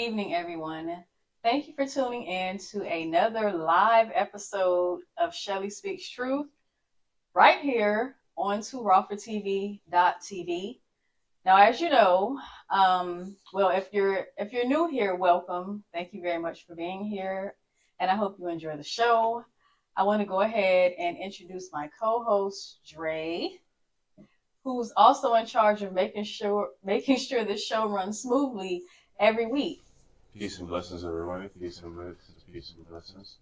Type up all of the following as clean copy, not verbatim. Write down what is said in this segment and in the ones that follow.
evening, everyone. Thank you for tuning in to another live episode of Shelly Speaks Truth right here on TV. Now, as you know, if you're new here, welcome. Thank you very much for being here, and I hope you enjoy the show. I want to go ahead and introduce my co-host, Dre, who's also in charge of making sure this show runs smoothly every week. Peace and blessings, everybody. Peace and blessings.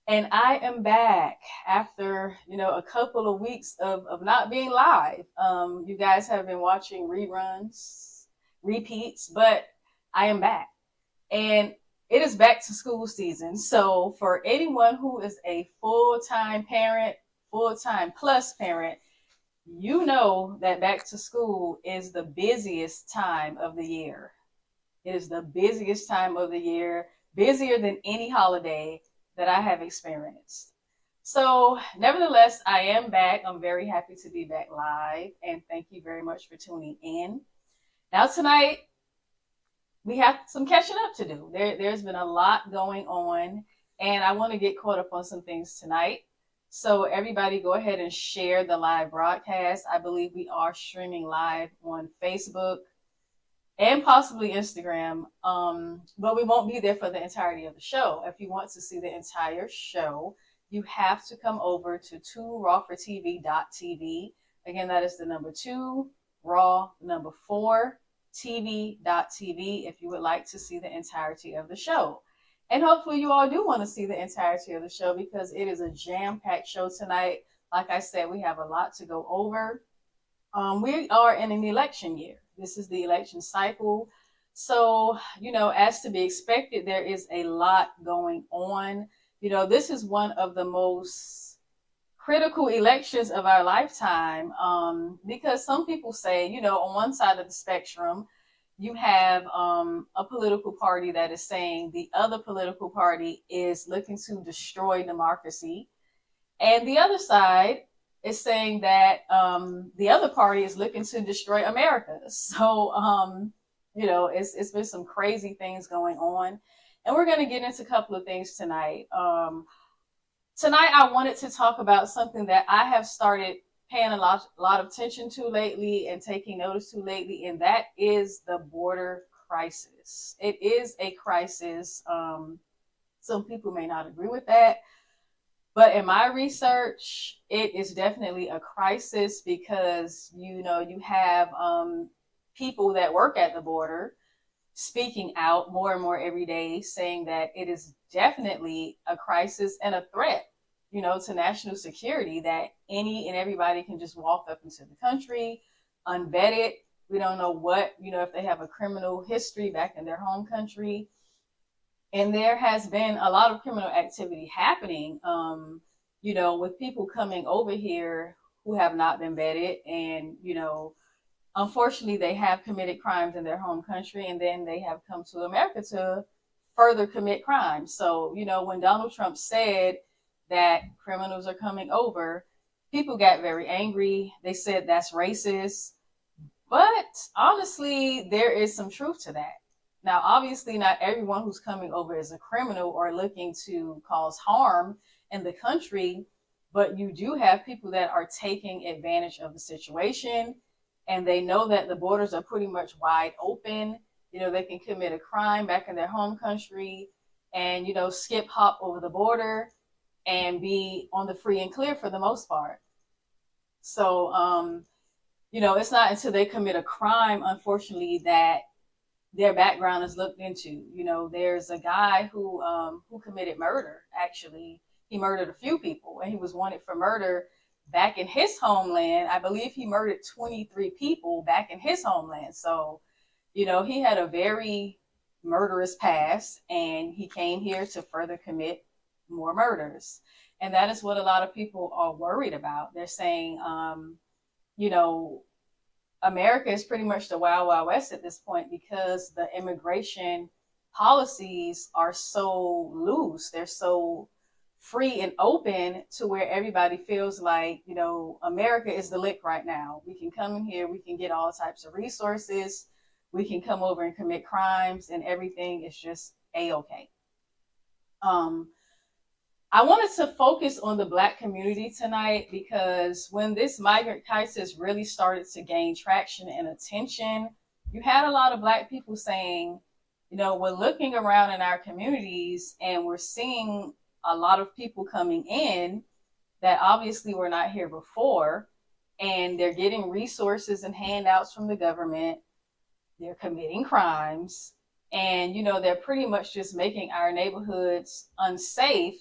And I am back after, a couple of weeks of not being live. You guys have been watching reruns, repeats, but I am back. And it is back to school season. So for anyone who is a full-time parent, full-time plus parent, you know that back to school is the busiest time of the year. It is the busiest time of the year, busier than any holiday that I have experienced. So, nevertheless, I am back. I'm very happy to be back live, and thank you very much for tuning in. Now, tonight, we have some catching up to do. There's been a lot going on, and I want to get caught up on some things tonight. So everybody go ahead and share the live broadcast. I believe we are streaming live on Facebook and possibly Instagram, but we won't be there for the entirety of the show. If you want to see the entire show, you have to come over to 2rawfortv.tv. Again, that is the number 2, raw, number 4, tv.tv if you would like to see the entirety of the show. And hopefully you all do want to see the entirety of the show because it is a jam-packed show tonight. Like I said, we have a lot to go over. We are in an election year. This is the election cycle. So, as to be expected, there is a lot going on. This is one of the most critical elections of our lifetime because some people say, on one side of the spectrum, you have a political party that is saying the other political party is looking to destroy democracy. And the other side is saying that the other party is looking to destroy America. So, it's been some crazy things going on. And we're going to get into a couple of things tonight. Tonight, I wanted to talk about something that I have started paying a lot of attention to lately and taking notice to lately, and that is the border crisis. It is a crisis. Some people may not agree with that, but in my research, it is definitely a crisis because, you have people that work at the border speaking out more and more every day, saying that it is definitely a crisis and a threat, to national security, that any and everybody can just walk up into the country unvetted. We don't know what, if they have a criminal history back in their home country. And there has been a lot of criminal activity happening, with people coming over here who have not been vetted. And, unfortunately, they have committed crimes in their home country, and then they have come to America to further commit crimes. So, when Donald Trump said that criminals are coming over, people got very angry. They said that's racist. But honestly, there is some truth to that. Now, obviously, not everyone who's coming over is a criminal or looking to cause harm in the country, but you do have people that are taking advantage of the situation, and they know that the borders are pretty much wide open. They can commit a crime back in their home country and, skip hop over the border and be on the free and clear for the most part. So, it's not until they commit a crime, unfortunately, that their background is looked into. There's a guy who committed murder. Actually, he murdered a few people, and he was wanted for murder back in his homeland. I believe he murdered 23 people back in his homeland. So, he had a very murderous past, and he came here to further commit more murders. And that is what a lot of people are worried about. They're saying, America is pretty much the Wild Wild West at this point because the immigration policies are so loose. They're so free and open to where everybody feels like, America is the lick right now. We can come in here, we can get all types of resources. we can come over and commit crimes and everything is just a-okay. Um, I wanted to focus on the Black community tonight because when this migrant crisis really started to gain traction and attention, you had a lot of Black people saying, we're looking around in our communities and we're seeing a lot of people coming in that obviously were not here before, and they're getting resources and handouts from the government. They're committing crimes, and they're pretty much just making our neighborhoods unsafe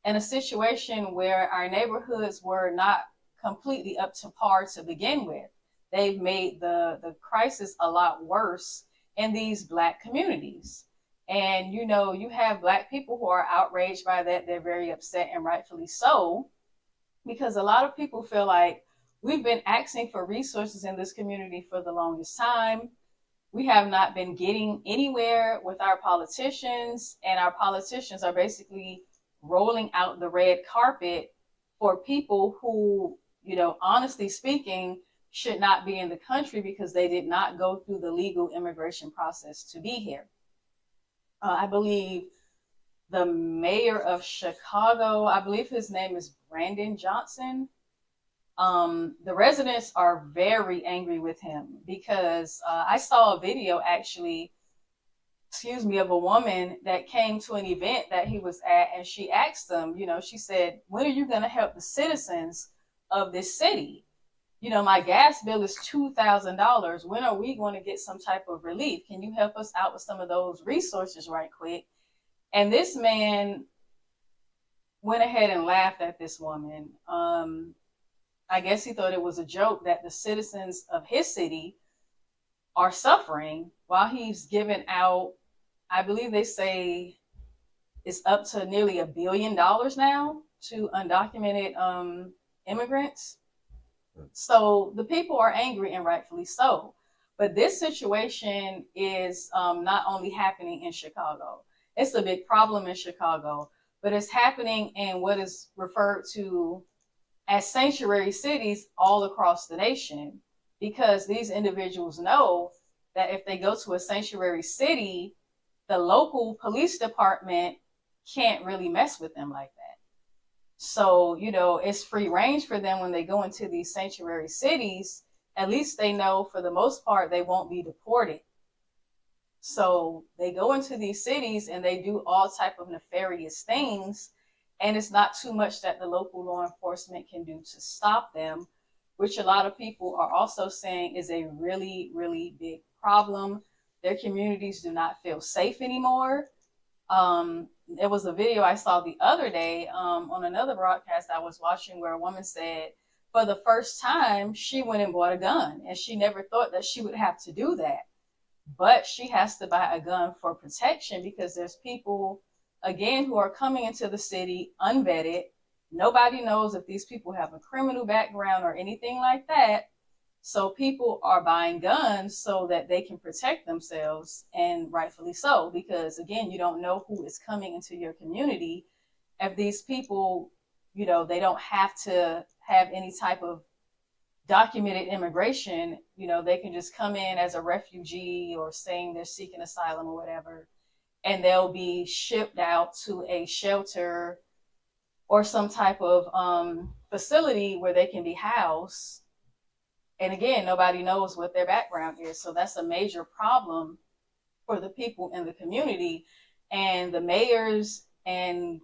in a situation where our neighborhoods were not completely up to par to begin with. They've made the crisis a lot worse in these Black communities. And you have Black people who are outraged by that. They're very upset, and rightfully so, because a lot of people feel like we've been asking for resources in this community for the longest time. We have not been getting anywhere with our politicians, and our politicians are basically rolling out the red carpet for people who, honestly speaking, should not be in the country because they did not go through the legal immigration process to be here. I believe the mayor of Chicago, I believe his name is Brandon Johnson. The residents are very angry with him because I saw a video actually, of a woman that came to an event that he was at, and she asked him, she said, when are you going to help the citizens of this city? My gas bill is $2,000. When are we going to get some type of relief? Can you help us out with some of those resources right quick? And this man went ahead and laughed at this woman. I guess he thought it was a joke that the citizens of his city are suffering while he's giving out, I believe they say it's up to nearly $1 billion now to undocumented immigrants. So the people are angry, and rightfully so. But this situation is not only happening in Chicago. It's a big problem in Chicago, but it's happening in what is referred to as sanctuary cities all across the nation, because these individuals know that if they go to a sanctuary city, the local police department can't really mess with them like that. So, it's free range for them when they go into these sanctuary cities. At least they know for the most part they won't be deported. So they go into these cities and they do all type of nefarious things. And it's not too much that the local law enforcement can do to stop them, which a lot of people are also saying is a really, really big problem. Their communities do not feel safe anymore. There was a video I saw the other day on another broadcast I was watching where a woman said for the first time she went and bought a gun, and she never thought that she would have to do that. But she has to buy a gun for protection because there's people, again, who are coming into the city unvetted. Nobody knows if these people have a criminal background or anything like that. So people are buying guns so that they can protect themselves, and rightfully so, because again, you don't know who is coming into your community. If these people, they don't have to have any type of documented immigration, they can just come in as a refugee or saying they're seeking asylum or whatever, and they'll be shipped out to a shelter or some type of facility where they can be housed. And again, nobody knows what their background is. So that's a major problem for the people in the community. And the mayors and,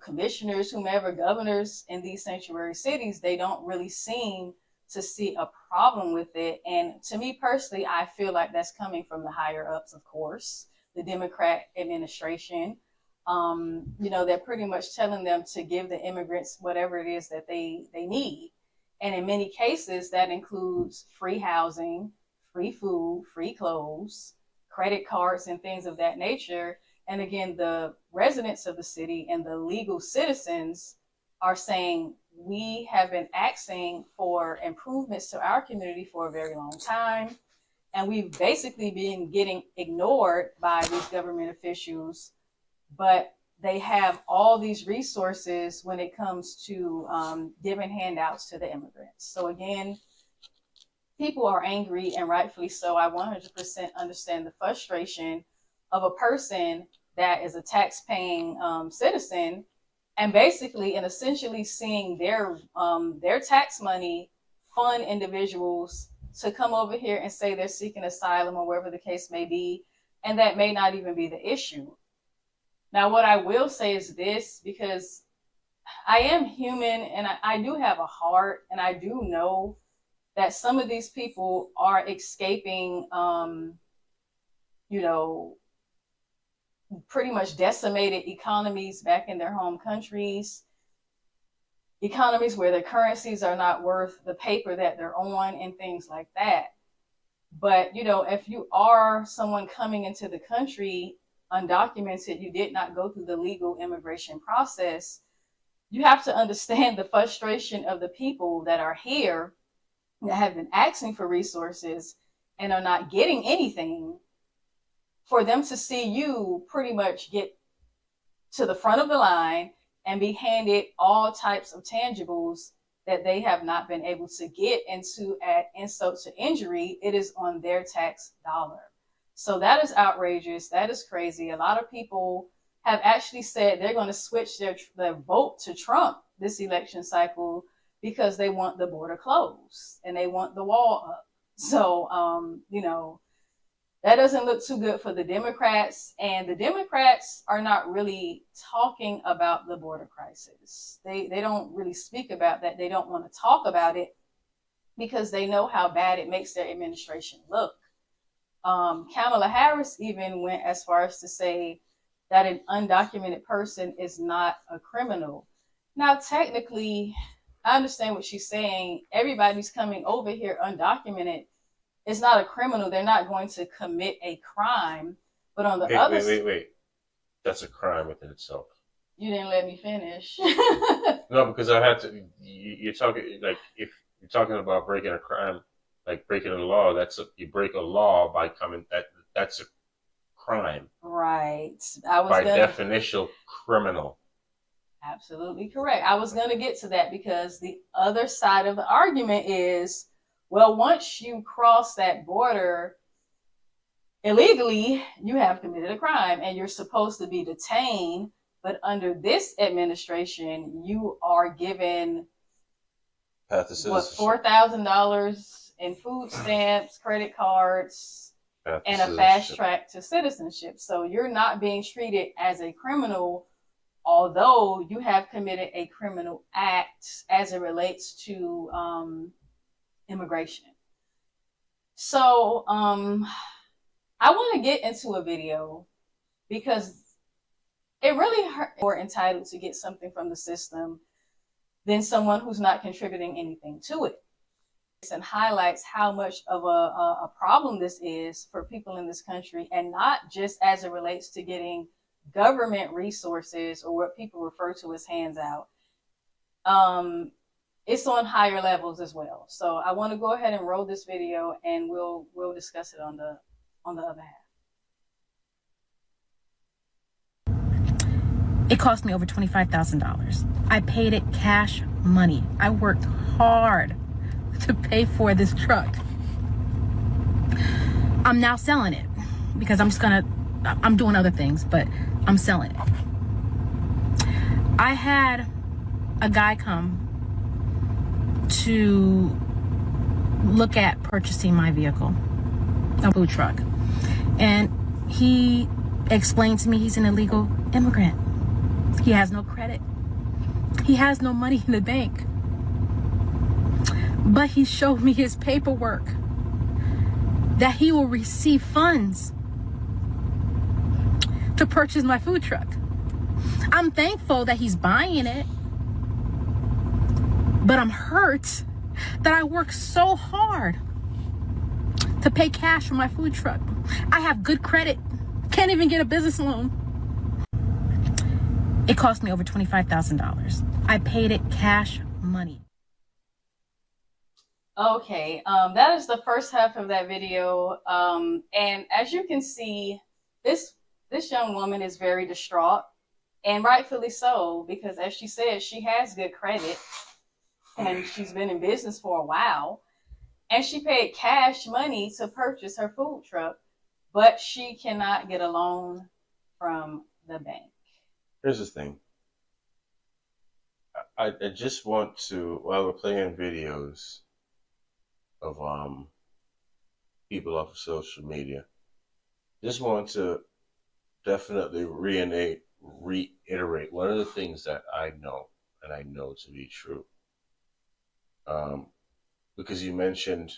commissioners, whomever, governors in these sanctuary cities, they don't really seem to see a problem with it. And to me personally, I feel like that's coming from the higher ups, of course, the Democrat administration. They're pretty much telling them to give the immigrants whatever it is that they need. And in many cases, that includes free housing, free food, free clothes, credit cards, and things of that nature. And again, the residents of the city and the legal citizens are saying, we have been asking for improvements to our community for a very long time. And we've basically been getting ignored by these government officials, but they have all these resources when it comes to giving handouts to the immigrants. So again, people are angry, and rightfully so. I 100% understand the frustration of a person that is a tax-paying citizen, and basically and essentially seeing their tax money fund individuals to come over here and say they're seeking asylum or wherever the case may be, and that may not even be the issue. Now, what I will say is this, because I am human and I do have a heart, and I do know that some of these people are escaping, pretty much decimated economies back in their home countries, economies where their currencies are not worth the paper that they're on and things like that. But, if you are someone coming into the country undocumented, you did not go through the legal immigration process, you have to understand the frustration of the people that are here that have been asking for resources and are not getting anything, for them to see you pretty much get to the front of the line and be handed all types of tangibles that they have not been able to get, and to add insult to injury, it is on their tax dollar. So that is outrageous. That is crazy. A lot of people have actually said they're going to switch their vote to Trump this election cycle because they want the border closed and they want the wall up. So, that doesn't look too good for the Democrats, and the Democrats are not really talking about the border crisis. They don't really speak about that. They don't want to talk about it because they know how bad it makes their administration look. Kamala Harris even went as far as to say that an undocumented person is not a criminal. Now, technically, I understand what she's saying. Everybody's coming over here undocumented. It's not a criminal. They're not going to commit a crime. But on the other side, wait. That's a crime within itself. You didn't let me finish. No, because I had to. You're talking like if you're talking about breaking a crime, like breaking a law. You break a law by coming. That's a crime. Right. By definition, criminal. Absolutely correct. I was going to get to that because the other side of the argument is, well, once you cross that border illegally, you have committed a crime and you're supposed to be detained. But under this administration, you are given $4,000 in food stamps, credit cards, and a fast track to citizenship. So you're not being treated as a criminal, although you have committed a criminal act as it relates to immigration. So I want to get into a video because it really hurt. More entitled to get something from the system than someone who's not contributing anything to it. And highlights how much of a problem this is for people in this country, and not just as it relates to getting government resources or what people refer to as hands out. It's on higher levels as well. So I want to go ahead and roll this video, and we'll discuss it on the other half. It cost me over $25,000. I paid it cash money. I worked hard to pay for this truck. I'm now selling it because I'm doing other things, but I'm selling it. I had a guy come to look at purchasing my vehicle, a food truck, and he explained to me he's an illegal immigrant. He has no credit. He has no money in the bank. But he showed me his paperwork that he will receive funds to purchase my food truck. I'm thankful that he's buying it, but I'm hurt that I worked so hard to pay cash for my food truck. I have good credit, can't even get a business loan. It cost me over $25,000. I paid it cash money. Okay, that is the first half of that video. And as you can see, this young woman is very distraught, and rightfully so, because as she said, she has good credit and she's been in business for a while. and she paid cash money to purchase her food truck, but she cannot get a loan from the bank. Here's the thing. I just want to, while we're playing videos of people off of social media, just want to definitely reiterate one of the things that I know and I know to be true. Because you mentioned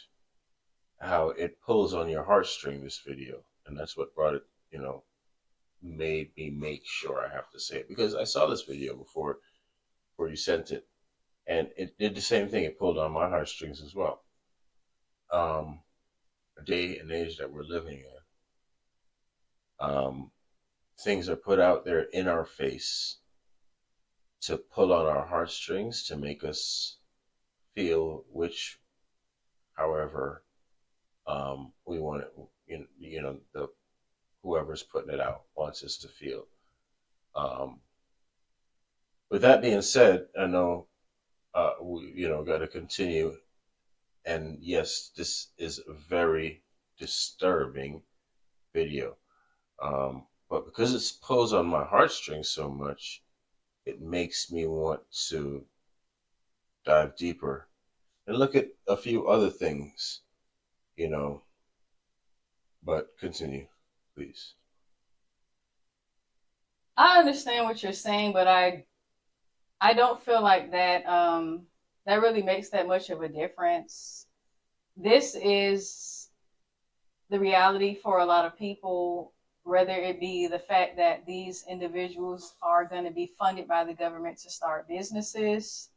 how it pulls on your heartstring, this video, and that's what brought it, made me make sure I have to say it, because I saw this video before you sent it, and it did the same thing. It pulled on my heartstrings as well. A day and age that we're living in, things are put out there in our face to pull on our heartstrings, to make us feel however we want it. Whoever's putting it out wants us to feel. With that being said, I know we got to continue. And yes, this is a very disturbing video. But because it pulls on my heartstrings so much, it makes me want to dive deeper and look at a few other things, But continue, please. I understand what you're saying, but I don't feel like that that really makes that much of a difference. This is the reality for a lot of people, whether it be the fact that these individuals are going to be funded by the government to start businesses.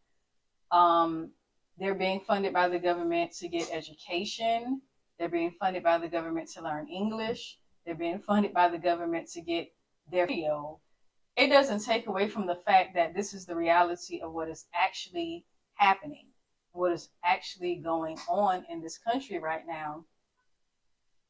They're being funded by the government to get education. They're being funded by the government to learn English. They're being funded by the government to get their video. It doesn't take away from the fact that this is the reality of what is actually happening, what is actually going on in this country right now.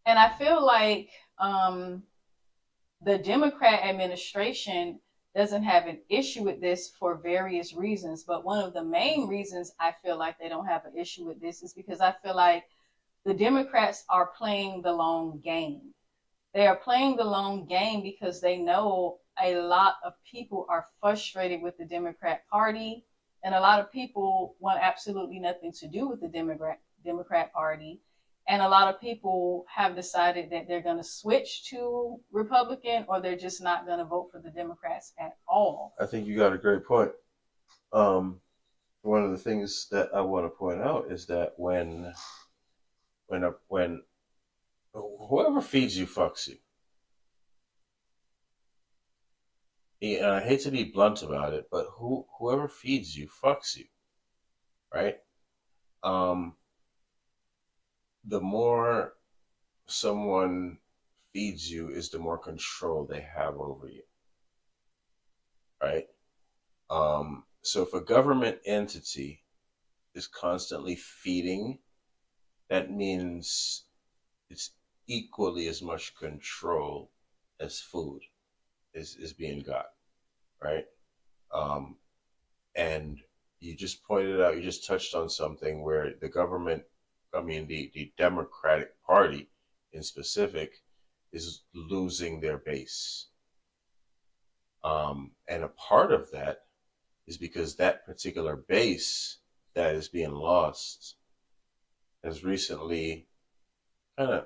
And I feel like the Democrat administration doesn't have an issue with this for various reasons. But one of the main reasons I feel like they don't have an issue with this is because I feel like the Democrats are playing the long game. They are playing the long game because they know a lot of people are frustrated with the Democrat Party, and a lot of people want absolutely nothing to do with the Democrat Party. And a lot of people have decided that they're going to switch to Republican, or they're just not going to vote for the Democrats at all. I think you got a great point. One of the things that I want to point out is that when whoever feeds you fucks you. And I hate to be blunt about it, but whoever feeds you fucks you, right? The more someone feeds you is the more control they have over you, right? So if a government entity is constantly feeding, that means it's equally as much control as food is being got, right? And you just pointed out, you just touched on something where the government, the Democratic Party in specific, is losing their base. And a part of that is because that particular base that is being lost has recently kind of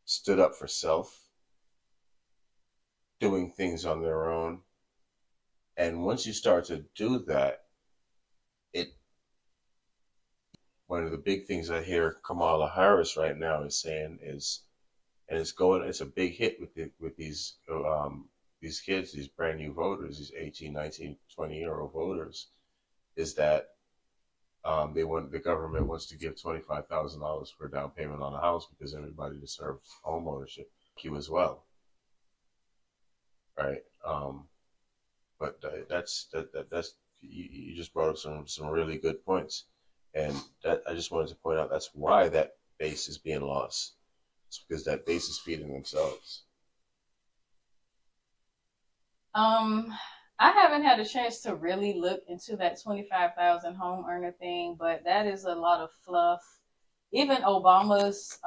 stood up for self, doing things on their own. And once you start to do that, one of the big things I hear Kamala Harris right now is saying is, and it's a big hit with these kids, these brand new voters, these 18, 19, 20-year-old voters, is that the government wants to give $25,000 for a down payment on a house because everybody deserves home ownership. You as well, right? But that's you just brought up some really good points, and that I just wanted to point out that's why that base is being lost. It's because that base is feeding themselves. I haven't had a chance to really look into that 25,000 home earner thing, but that is a lot of fluff. Even Obama's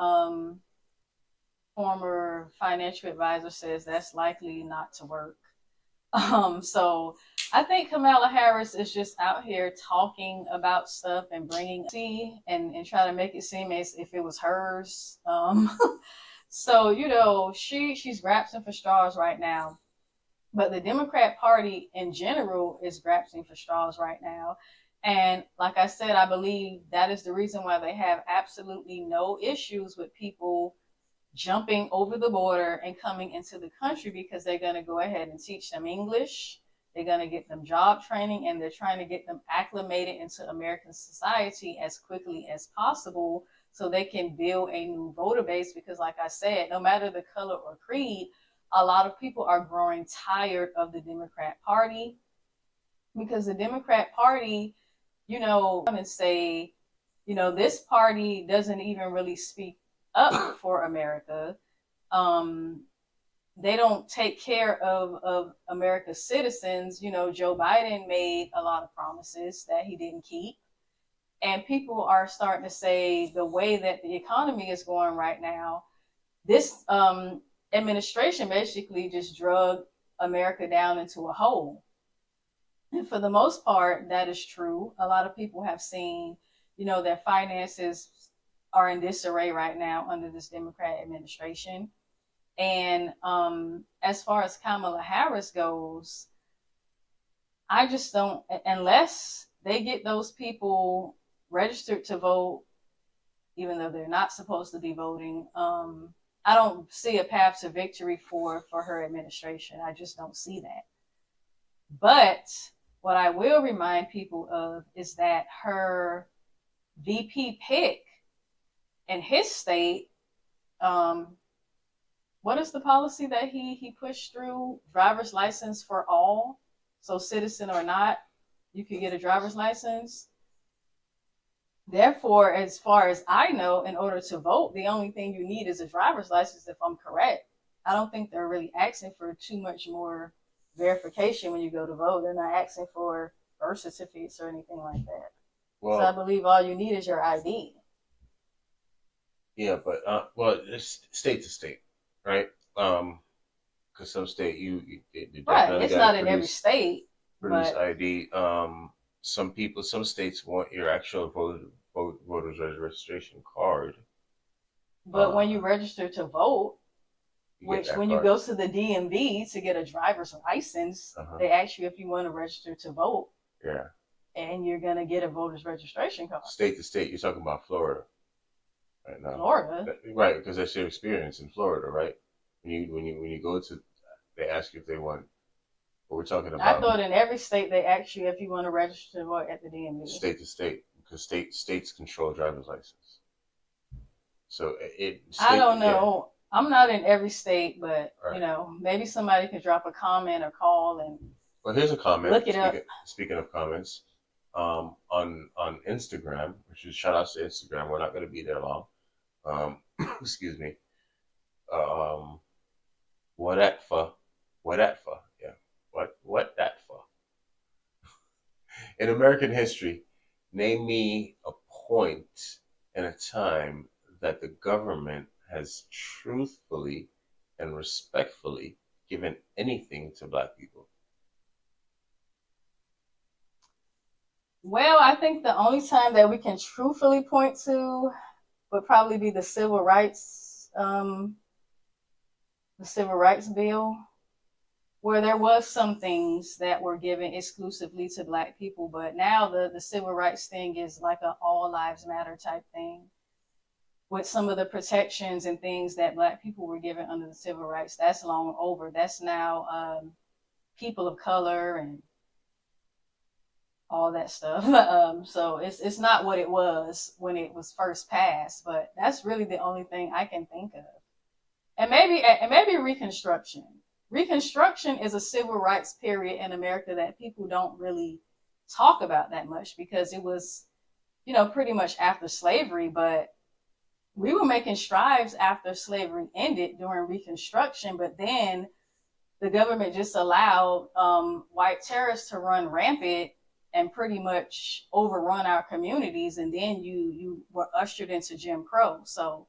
former financial advisor says that's likely not to work. So I think Kamala Harris is just out here talking about stuff and bringing and try to make it seem as if it was hers. So she's grasping for straws right now. But the Democrat Party in general is grasping for straws right now. And like I said, I believe that is the reason why they have absolutely no issues with people jumping over the border and coming into the country, because they're going to go ahead and teach them English. They're going to get them job training, and they're trying to get them acclimated into American society as quickly as possible so they can build a new voter base. Because like I said, no matter the color or creed, a lot of people are growing tired of the Democrat Party, because the Democrat Party, and say, this party doesn't even really speak up for America. They don't take care of America's citizens. Joe Biden made a lot of promises that he didn't keep. And people are starting to say the way that the economy is going right now, this administration basically just drug America down into a hole. And for the most part, that is true. A lot of people have seen, their finances are in disarray right now under this Democrat administration. And as far as Kamala Harris goes, I just don't, unless they get those people registered to vote, even though they're not supposed to be voting, I don't see a path to victory for her administration. I just don't see that. But what I will remind people of is that her VP pick in his state, what is the policy that he pushed through? Driver's license for all. So citizen or not, you can get a driver's license. Therefore, as far as I know, in order to vote, the only thing you need is a driver's license, if I'm correct. I don't think they're really asking for too much more verification when you go to vote. They're not asking for birth certificates or anything like that. Well, so I believe all you need is your ID. Yeah, but it's state to state, right? Because some state you right, it's not in every state. Produce ID. Some states want your actual voter's registration card. But when you register to vote, which when you go to the DMV to get a driver's license, they ask you if you want to register to vote. Yeah. And you're going to get a voter's registration card. State to state, you're talking about Florida right now. Florida? Right, because that's your experience in Florida, right? When you go to, they ask you if they want, what we're talking about. I thought in every state they ask you if you want to register to vote at the DMV. State to state, because states control driver's license. So I don't know. Yeah. I'm not in every state, but maybe somebody could drop a comment or call and. Well, here's a comment. Look it up. Speaking of comments, on Instagram, which is shout out to Instagram. We're not going to be there long. Excuse me. What that for? Yeah. What that for? In American history, name me a point and a time that the government has truthfully and respectfully given anything to Black people. Well, I think the only time that we can truthfully point to would probably be the civil rights bill, where there was some things that were given exclusively to Black people, but now the civil rights thing is like an all lives matter type thing, with some of the protections and things that Black people were given under the civil rights. That's long over. That's now people of color and all that stuff. So it's not what it was when it was first passed, but that's really the only thing I can think of. And maybe Reconstruction. Reconstruction is a civil rights period in America that people don't really talk about that much, because it was, pretty much after slavery, but we were making strides after slavery ended during Reconstruction, but then the government just allowed white terrorists to run rampant and pretty much overrun our communities, and then you were ushered into Jim Crow. So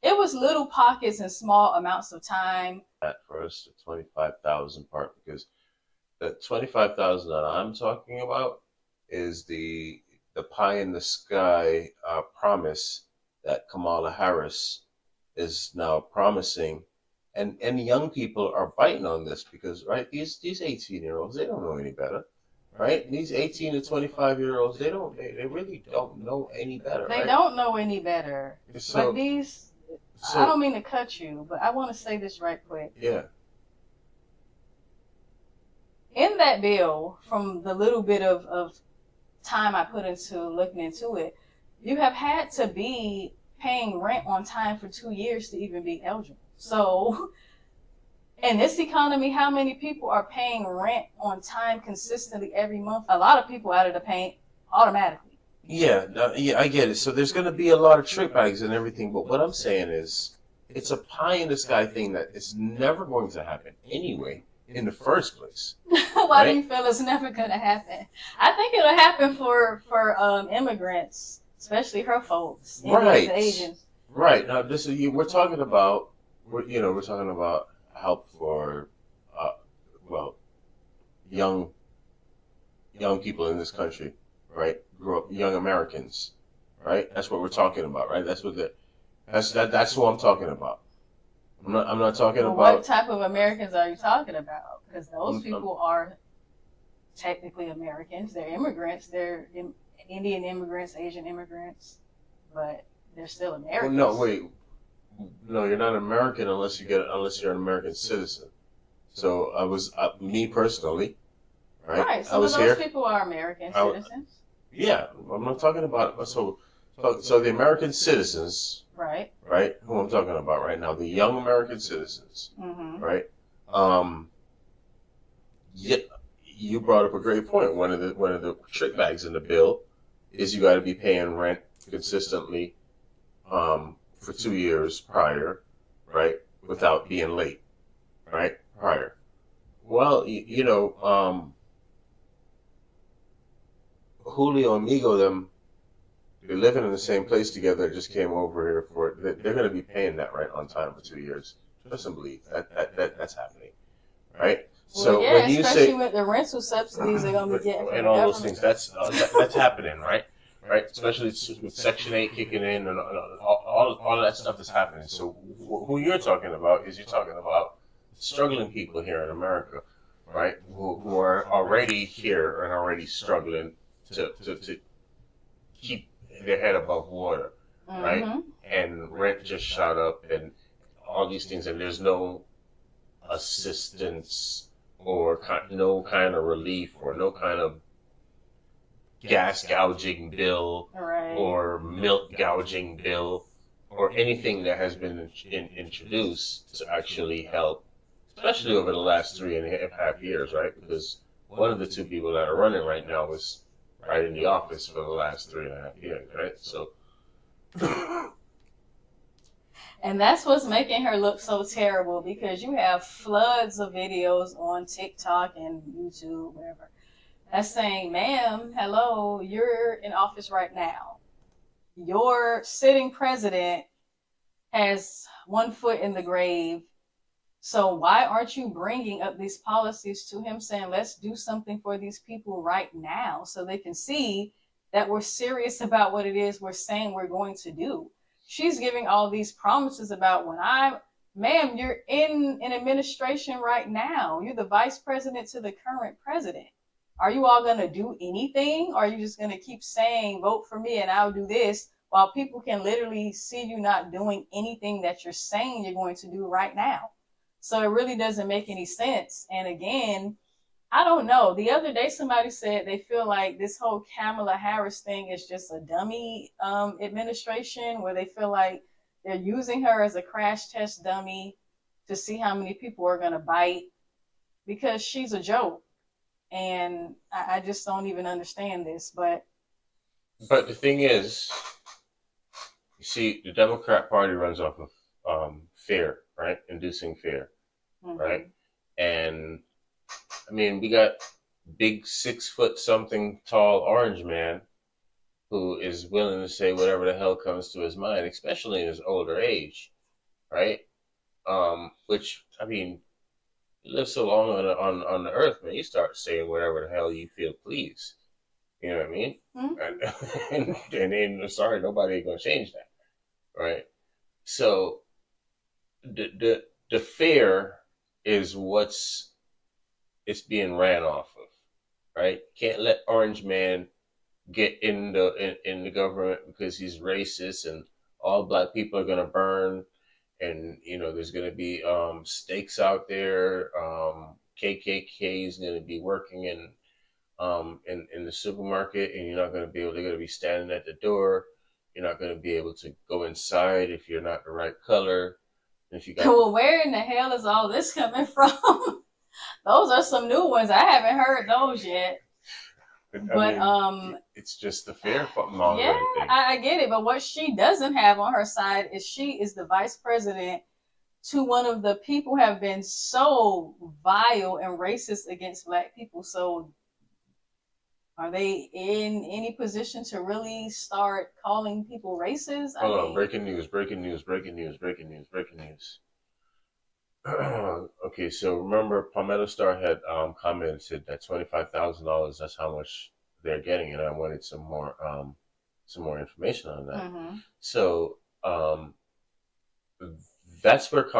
it was little pockets and small amounts of time. At first, the 25,000 part, because the 25,000 that I'm talking about is the pie in the sky promise that Kamala Harris is now promising, and young people are biting on this because these 18-year-olds, they don't know any better, right? These 18 to 25-year-olds, they really don't know any better. They don't know any better. So, but I don't mean to cut you, but I want to say this right quick. Yeah. In that bill, from the little bit of time I put into looking into it, you have had to be paying rent on time for 2 years to even be eligible. So in this economy, how many people are paying rent on time consistently every month? A lot of people out of the paint automatically. Yeah, I get it. So there's going to be a lot of trick bags and everything, but what I'm saying is it's a pie in the sky thing that is never going to happen anyway in the first place. Why do you feel it's never going to happen? I think it'll happen for immigrants, especially her folks, Indians, Asians. Right. Now we're talking about help for young people in this country, right? Grow up, young Americans, right? That's what we're talking about, right? That's what I'm talking about. I'm not talking about. What type of Americans are you talking about? Because those people are technically Americans. They're immigrants. They're Indian immigrants, Asian immigrants, but they're still Americans. Well, no, wait. No, you're not American unless you're an American citizen. So me personally, right? Right. Some of those people are American citizens. Yeah, I'm not talking about so the American citizens. Right. Right. Who I'm talking about right now, the young American citizens. Mm-hmm. Right. Yeah, you brought up a great point. One of the trick bags in the bill is you got to be paying rent consistently for 2 years prior, right, without being late, right, prior. Well, Julio and Migo, they're living in the same place together. Just came over here they're going to be paying that rent on time for 2 years. Trust and believe that's happening, right? So well, when you especially with the rental subsidies they're going to be getting and all those things, that's happening, right? Right, especially with Section 8 kicking in and all of that stuff is happening. So who you're talking about is struggling people here in America, right? Who are already here and already struggling to keep their head above water, right? Mm-hmm. And rent just shot up and all these things, and there's no assistance or no kind of relief or no kind of gas gouging bill or milk gouging bill or anything that has been introduced to actually help, especially over the last 3.5 years, right? Because one of the two people that are running right now was right in the office for the last 3.5 years, right? So, and that's what's making her look so terrible, because you have floods of videos on TikTok and YouTube, whatever, that's saying, ma'am, hello, you're in office right now. Your sitting president has one foot in the grave. So why aren't you bringing up these policies to him, saying, let's do something for these people right now so they can see that we're serious about what it is we're saying we're going to do? She's giving all these promises about ma'am, you're in an administration right now. You're the vice president to the current president. Are you all going to do anything? Or are you just going to keep saying, vote for me and I'll do this, while people can literally see you not doing anything that you're saying you're going to do right now? So it really doesn't make any sense. And again, I don't know. The other day, somebody said they feel like this whole Kamala Harris thing is just a dummy administration, where they feel like they're using her as a crash test dummy to see how many people are going to bite, because she's a joke. And I just don't even understand this. But the thing is, you see, the Democrat Party runs off of fear, right? Inducing fear, mm-hmm. right? And I mean, we got big 6 foot something tall orange man who is willing to say whatever the hell comes to his mind, especially in his older age, right? Which I mean, you live so long on the earth, man, you start saying whatever the hell you feel please. You know what I mean? Mm-hmm. And then sorry, nobody ain't gonna change that, right? So the fear is it's being ran off of, right? Can't let Orange Man get in the government because he's racist and all black people are gonna burn, and there's gonna be stakes out there. KKK is gonna be working in the supermarket, and you're not gonna be able. They're gonna be standing at the door. You're not gonna be able to go inside if you're not the right color. If you got well, where in the hell is all this coming from? Those are some new ones. I haven't heard those yet. But it's just the fear mongering thing. I get it. But what she doesn't have on her side is she is the vice president to one of the people who have been so vile and racist against black people. So are they in any position to really start calling people racist? Hold on, breaking news. Okay, so remember Palmetto Star had commented that $25,000, that's how much they're getting, and I wanted some more information on that. Mm-hmm. So that's where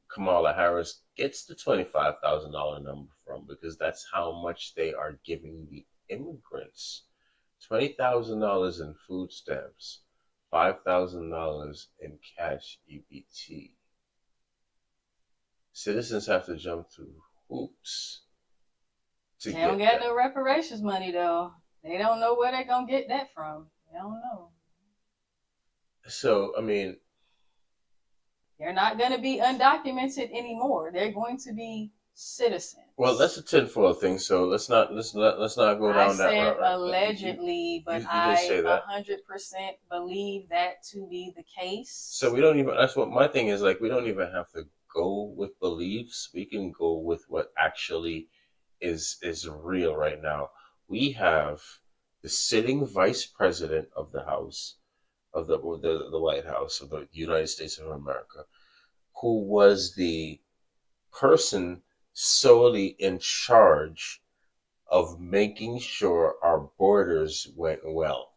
Kamala Harris gets the $25,000 number from, because that's how much they are giving the immigrants. $20,000 in food stamps, $5,000 in cash EBT. Citizens have to jump through hoops. They don't get no reparations money, though. They don't know where they're going to get that from. They don't know. So, I mean, they're not going to be undocumented anymore. They're going to be citizens. Well, that's a tinfoil thing, so let's not go down that route. I said allegedly, but I 100% believe that to be the case. So we don't even, that's what my thing is, like, we don't even have to go with beliefs. We can go with what actually is real right now. We have the sitting vice president of the House, of the White House of the United States of America, who was the person solely in charge of making sure our borders went well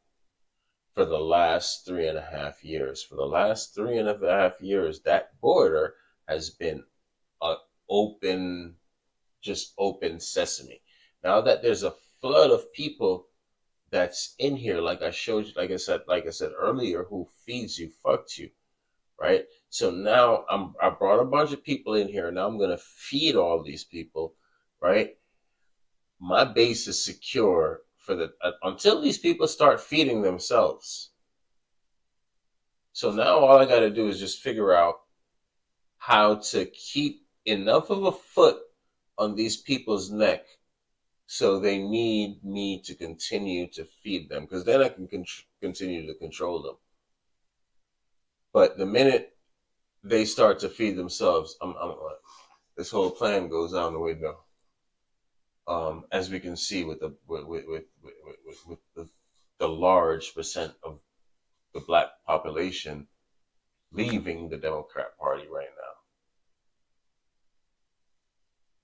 for the last 3.5 years. For the last 3.5 years, that border has been open sesame. Now that there's a flood of people that's in here, like I showed you, like I said earlier, who feeds you, fucked you, right? So now I brought a bunch of people in here. Now I'm gonna feed all these people, right? My base is secure for until these people start feeding themselves. So now all I got to do is just figure out how to keep enough of a foot on these people's neck so they need me to continue to feed them, because then I can continue to control them. But the minute they start to feed themselves, this whole plan goes out the window. As we can see with the large percent of the black population leaving the Democrat Party right now,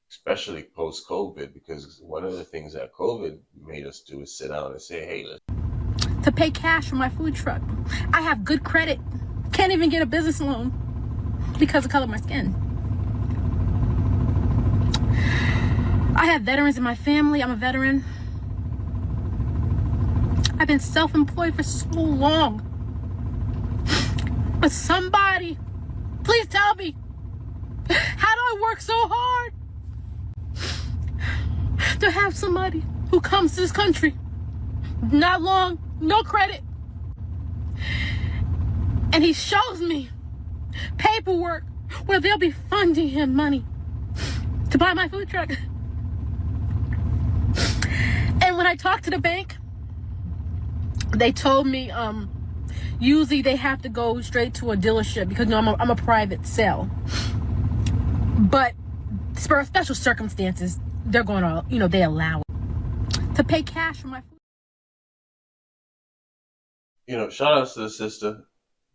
especially post-COVID, because one of the things that COVID made us do is sit down and say, hey, let's to pay cash for my food truck. I have good credit. Can't even get a business loan because of the color of my skin. I have veterans in my family. I'm a veteran. I've been self-employed for so long. But somebody, please tell me, how do I work so hard to have somebody who comes to this country, not long, no credit, and he shows me paperwork where they'll be funding him money to buy my food truck. And when I talked to the bank, they told me usually they have to go straight to a dealership because I'm a private sale. But spur of special circumstances, they're going to, they allow it to pay cash for my food. Shout outs to the sister,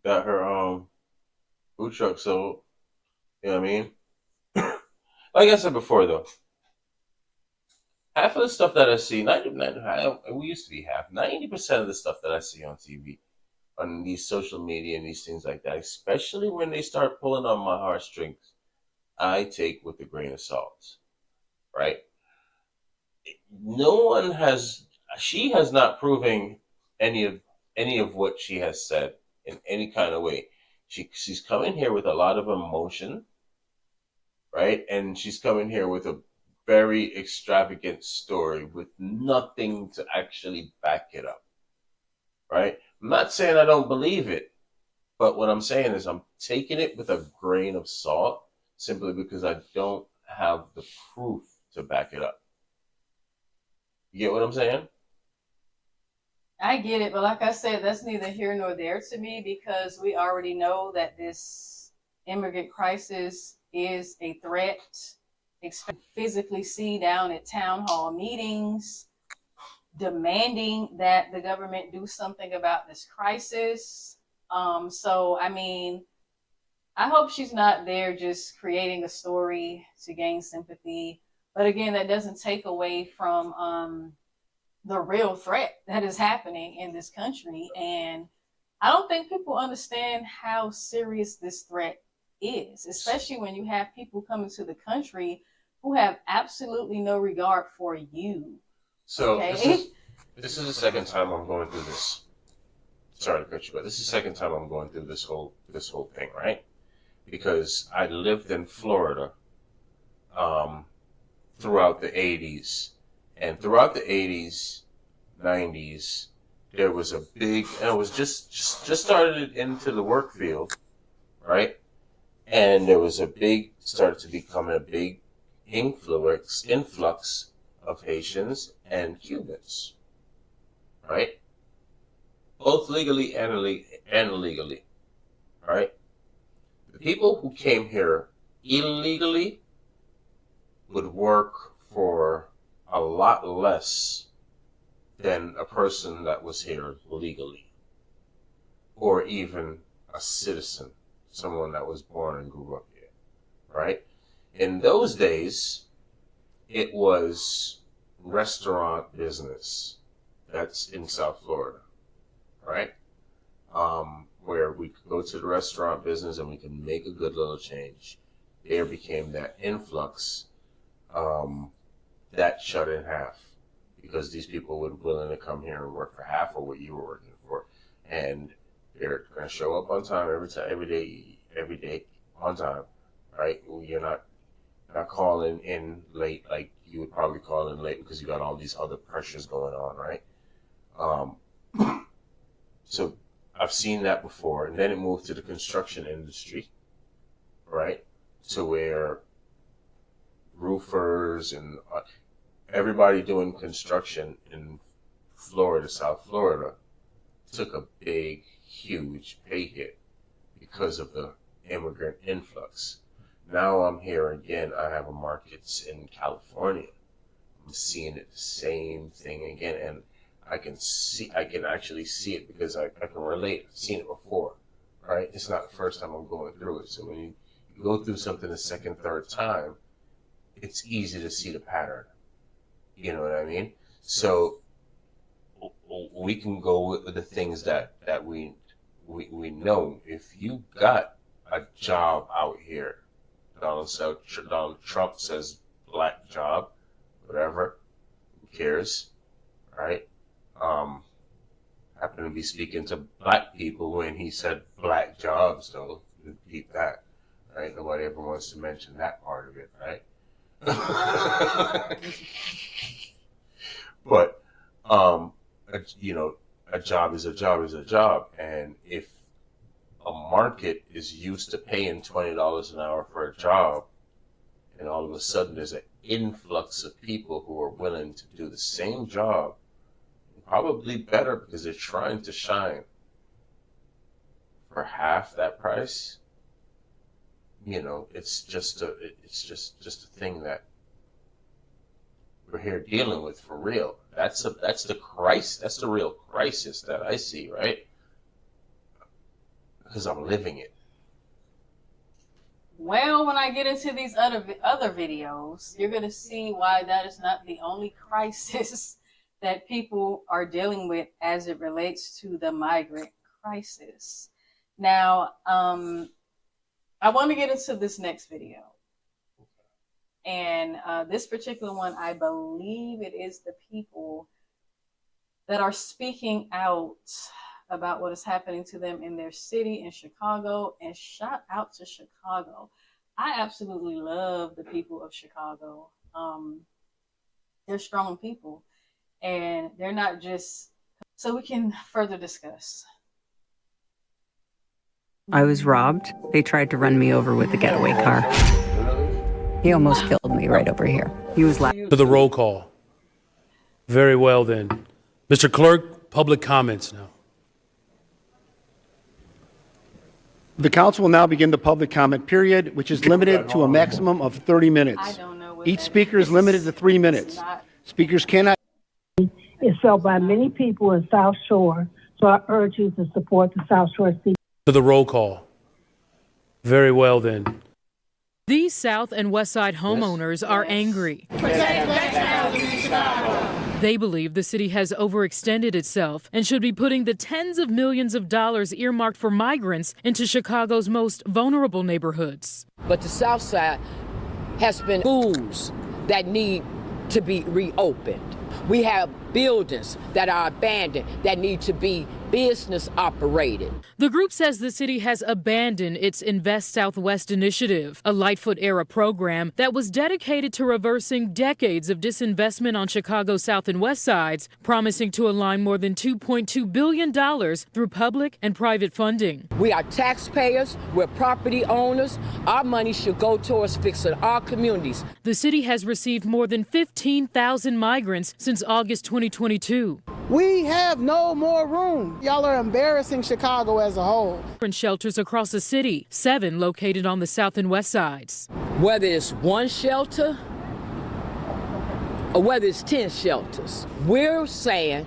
got her food truck sold. You know what I mean? Like I said before, though, half of the stuff that I see, we used to be half, 90% of the stuff that I see on TV, on these social media and these things like that, especially when they start pulling on my heartstrings, I take with a grain of salt, right? She has not proven any of what she has said in any kind of way. She's coming here with a lot of emotion, right? And she's coming here with a very extravagant story with nothing to actually back it up, right? I'm not saying I don't believe it, but what I'm saying is I'm taking it with a grain of salt simply because I don't have the proof to back it up. You get what I'm saying? I get it, but like I said, that's neither here nor there to me because we already know that this immigrant crisis is a threat. Physically see down at town hall meetings, demanding that the government do something about this crisis. So, I mean, I hope she's not there just creating a story to gain sympathy. But again, that doesn't take away from the real threat that is happening in this country. And I don't think people understand how serious this threat is, especially when you have people coming to the country who have absolutely no regard for you. So okay? this is the second time I'm going through this. Sorry to cut you, but this is the second time I'm going through this whole thing, right? Because I lived in Florida throughout the 80s. And throughout the 80s, 90s, there was a big, and it was just started into the work field, right? And there was started to become a big influx of Haitians and Cubans, right? Both legally and illegally, right? The people who came here illegally would work for a lot less than a person that was here legally, or even a citizen, someone that was born and grew up here, right? In those days, it was restaurant business. That's in South Florida, right? Where we could go to the restaurant business and we could make a good little change. There became that influx that shut in half because these people were willing to come here and work for half of what you were working for, and they're going to show up on time every day on time, right? You're not calling in late like you would probably call in late because you got all these other pressures going on, right? So I've seen that before, and then it moved to the construction industry, right? To where roofers and everybody doing construction in Florida, South Florida, took a big, huge pay hit because of the immigrant influx. Now I'm here again. I have a markets in California. I'm seeing it the same thing again, and I can actually see it because I can relate. I've seen it before, right? It's not the first time I'm going through it. So when you go through something the second, third time, it's easy to see the pattern. You know what I mean? So we can go with the things that we know. If you got a job out here, Donald Trump says black job, whatever, who cares, right? Happened to be speaking to black people when he said black jobs, though. Keep that, right? Nobody ever wants to mention that part of it, right? But a job is a job is a job, and if a market is used to paying $20 an hour for a job, and all of a sudden there's an influx of people who are willing to do the same job, and probably better because they're trying to shine, for half that price, it's just a thing that we're here dealing with for real. That's the crisis. That's the real crisis that I see, right? Because I'm living it. Well, when I get into these other videos, you're going to see why that is not the only crisis that people are dealing with as it relates to the migrant crisis. Now, I want to get into this next video. And this particular one, I believe it is the people that are speaking out about what is happening to them in their city in Chicago. And shout out to Chicago. I absolutely love the people of Chicago. They're strong people. And they're not just... So we can further discuss. I was robbed. They tried to run me over with the getaway car. He almost killed me right over here. He was laughing. To the roll call. Very well then. Mr. Clerk, public comments now. The council will now begin the public comment period, which is limited to a maximum of 30 minutes. Each speaker is limited to 3 minutes. Speakers cannot... Is felt by many people in South Shore, so I urge you to support the South Shore City. To the roll call. Very well then. These South and West Side homeowners are angry. They believe the city has overextended itself and should be putting the tens of millions of dollars earmarked for migrants into Chicago's most vulnerable neighborhoods. But the South Side has been schools that need to be reopened. We have buildings that are abandoned that need to be business operated. The group says the city has abandoned its Invest Southwest initiative, a Lightfoot-era program that was dedicated to reversing decades of disinvestment on Chicago's South and West Sides, promising to align more than $2.2 billion through public and private funding. We are taxpayers, we're property owners. Our money should go towards fixing our communities. The city has received more than 15,000 migrants since August 2022. We have no more room. Y'all are embarrassing Chicago as a whole. Shelters across the city, 7 located on the South and West Sides. Whether it's one shelter or whether it's 10 shelters, we're saying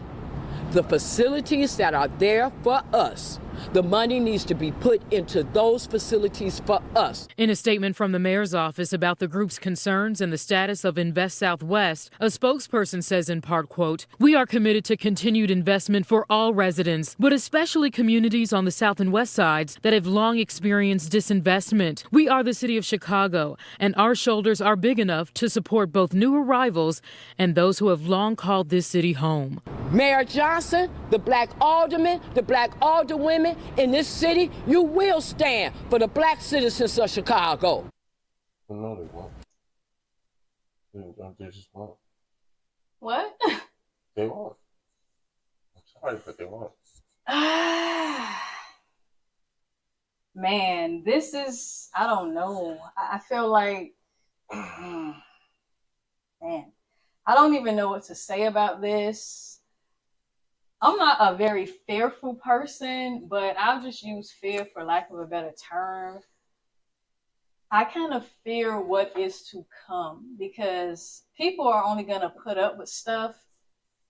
the facilities that are there for us, the money needs to be put into those facilities for us. In a statement from the mayor's office about the group's concerns and the status of Invest Southwest, a spokesperson says in part, quote, "We are committed to continued investment for all residents, but especially communities on the South and West Sides that have long experienced disinvestment. We are the city of Chicago, and our shoulders are big enough to support both new arrivals and those who have long called this city home." Mayor Johnson, the black aldermen, the black alderwomen in this city, you will stand for the black citizens of Chicago. No, they won't. They just won't. What? They won't. I'm sorry, but they won't. Man, this is, I don't know. I feel like, man, I don't even know what to say about this. I'm not a very fearful person, but I'll just use fear for lack of a better term. I kind of fear what is to come because people are only going to put up with stuff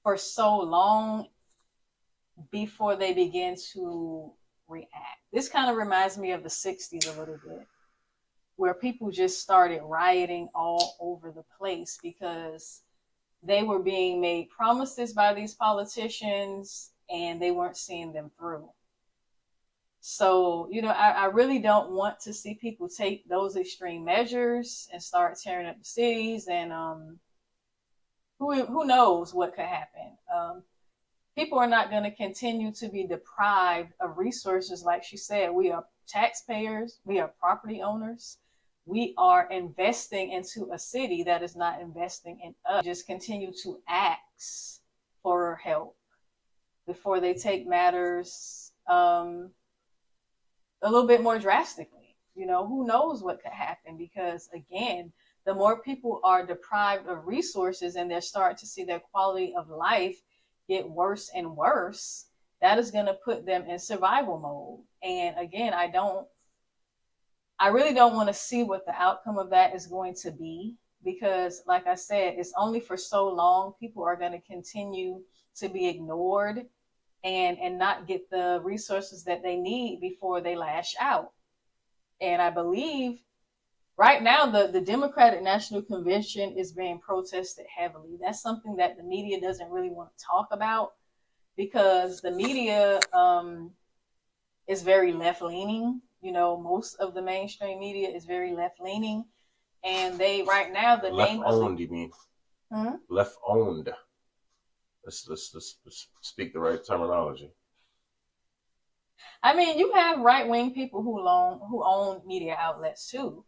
for so long before they begin to react. This kind of reminds me of the 60s a little bit, where people just started rioting all over the place because they were being made promises by these politicians and they weren't seeing them through. So, you know, I really don't want to see people take those extreme measures and start tearing up the cities and who knows what could happen. People are not going to continue to be deprived of resources. Like she said, we are taxpayers, we are property owners. We are investing into a city that is not investing in us. Just continue to ask for help before they take matters a little bit more drastically. You know, who knows what could happen? Because again, the more people are deprived of resources and they're starting to see their quality of life get worse and worse, that is going to put them in survival mode. And again, I don't I really don't want to see what the outcome of that is going to be, because like I said, it's only for so long. People are going to continue to be ignored and not get the resources that they need before they lash out. And I believe right now the Democratic National Convention is being protested heavily. That's something that the media doesn't really want to talk about, because the media is very left-leaning. You know, most of the mainstream media is very left-leaning, and they right now the name of Left-owned, you mean? Left-owned. Let's speak the right terminology. I mean, you have right-wing people who own media outlets too,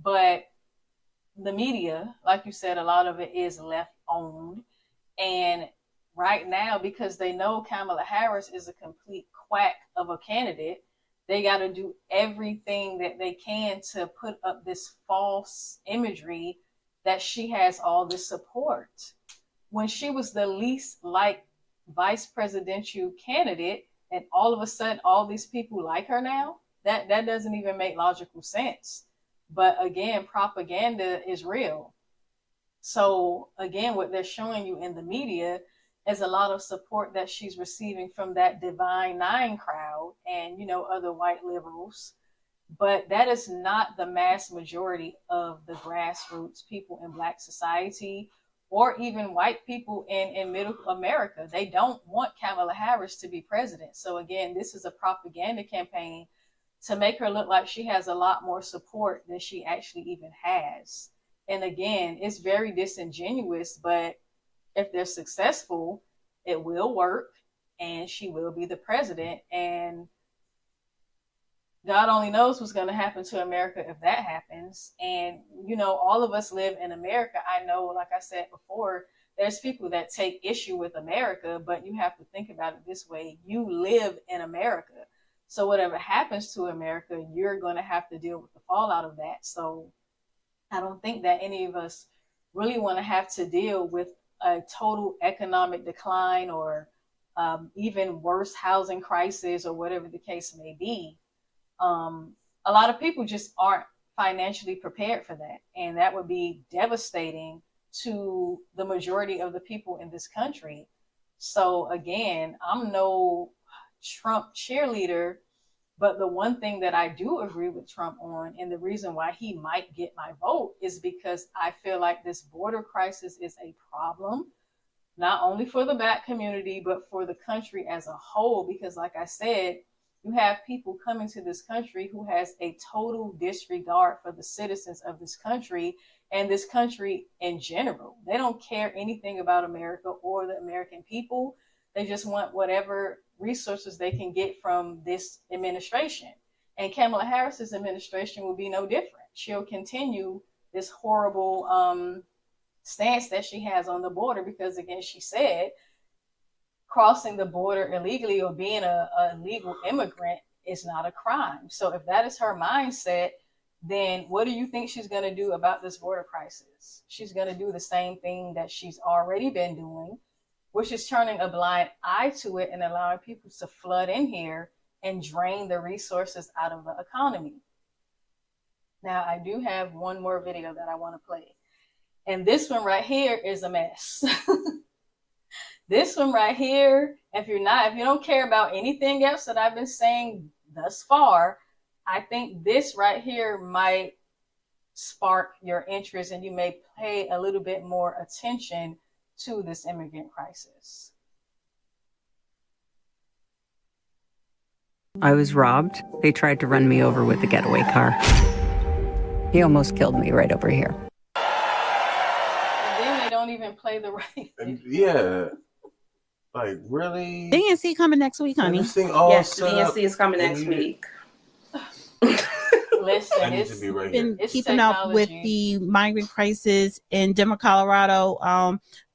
but the media, like you said, a lot of it is left-owned, and right now, because they know Kamala Harris is a complete quack of a candidate, they got to do everything that they can to put up this false imagery that she has all this support, when she was the least liked vice presidential candidate, and all of a sudden all these people like her now. That doesn't even make logical sense. But again, propaganda is real. So again, what they're showing you in the media is a lot of support that she's receiving from that Divine Nine crowd and, you know, other white liberals. But that is not the mass majority of the grassroots people in Black society, or even white people in middle America. They don't want Kamala Harris to be president. So again, this is a propaganda campaign to make her look like she has a lot more support than she actually even has. And again, it's very disingenuous, but if they're successful, it will work and she will be the president. And God only knows what's going to happen to America if that happens. And, you know, all of us live in America. I know, like I said before, there's people that take issue with America, but you have to think about it this way. You live in America. So whatever happens to America, you're going to have to deal with the fallout of that. So I don't think that any of us really want to have to deal with a total economic decline or even worse housing crisis or whatever the case may be. A lot of people just aren't financially prepared for that. And that would be devastating to the majority of the people in this country. So again, I'm no Trump cheerleader, but the one thing that I do agree with Trump on, and the reason why he might get my vote, is because I feel like this border crisis is a problem, not only for the Black community, but for the country as a whole. Because like I said, you have people coming to this country who has a total disregard for the citizens of this country and this country in general. They don't care anything about America or the American people. They just want whatever resources they can get from this administration. And Kamala Harris's administration will be no different. She'll continue this horrible stance that she has on the border, because again, she said crossing the border illegally or being a legal immigrant is not a crime. So if that is her mindset, then what do you think she's going to do about this border crisis? She's going to do the same thing that she's already been doing, which is turning a blind eye to it and allowing people to flood in here and drain the resources out of the economy. Now, I do have one more video that I want to play. And this one right here is a mess. This one right here, if you don't care about anything else that I've been saying thus far, I think this right here might spark your interest and you may pay a little bit more attention to this immigrant crisis. I was robbed. They tried to run me over with a getaway car. He almost killed me right over here. And then they don't even play the right thing. Yeah. Like, really? DNC coming next week, honey. This thing all Yes, set DNC is coming next week. Listen, I need to be right Been here. keeping up with the migrant crisis in Denver, Colorado.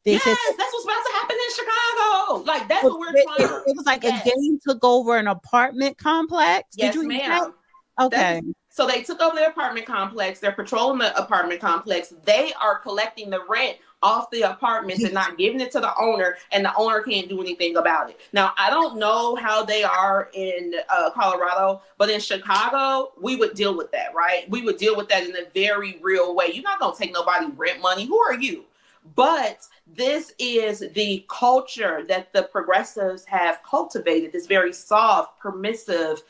They said That's what's about to happen in Chicago. Like, that's what we're trying. it was like a gang took over an apartment complex. Yes, Did you hear ma'am. that? Okay. So they took over the apartment complex. They're patrolling the apartment complex. They are collecting the rent off the apartments and not giving it to the owner, and the owner can't do anything about it. Now, I don't know how they are in Colorado, but in Chicago, we would deal with that, right? We would deal with that in a very real way. You're not going to take nobody rent money. Who are you? But this is the culture that the progressives have cultivated, this very soft, permissive,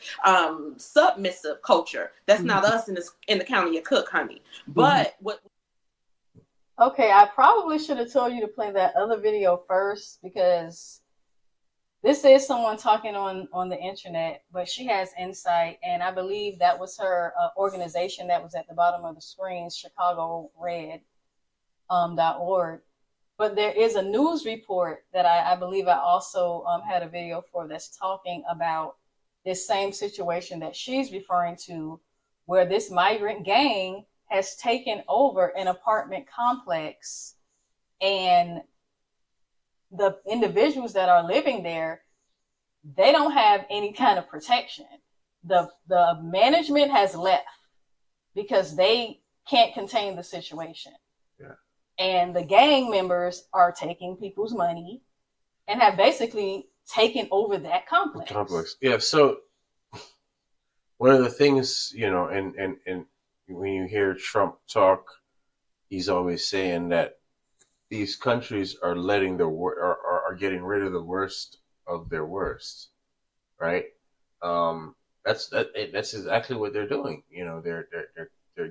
submissive culture. That's not us in the county of Cook, honey. But what? Okay, I probably should have told you to play that other video first, because this is someone talking on the internet, but she has insight, and I believe that was her organization that was at the bottom of the screen, ChicagoRed.org. But there is a news report that I believe I also had a video for that's talking about this same situation that she's referring to, where this migrant gang has taken over an apartment complex, and the individuals that are living there, they don't have any kind of protection. The management has left because they can't contain the situation. Yeah. And the gang members are taking people's money and have basically taken over that complex. Yeah. So one of the things, and when you hear Trump talk, he's always saying that these countries are letting are getting rid of the worst of their worst, right? That's exactly what they're doing. They're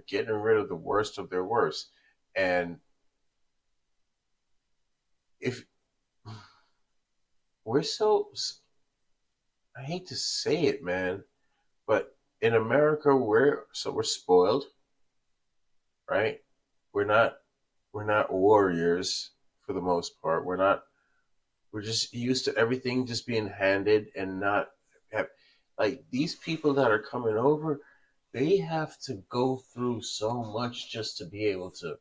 getting rid of the worst of their worst, and if we're I hate to say it, man, but in America we're spoiled, right? We're not warriors for the most part. We're just used to everything just being handed and not have, like, these people that are coming over, they have to go through so much just to be able to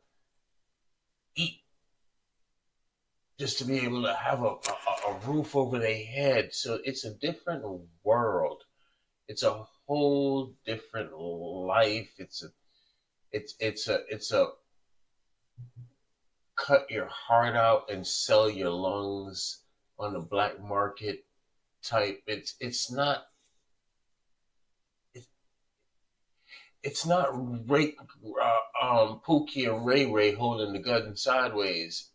eat, just to be able to have a roof over their head. So it's a different world. It's a whole different life. It's a cut your heart out and sell your lungs on the black market type. It's not Pookie and Ray Ray holding the gun sideways.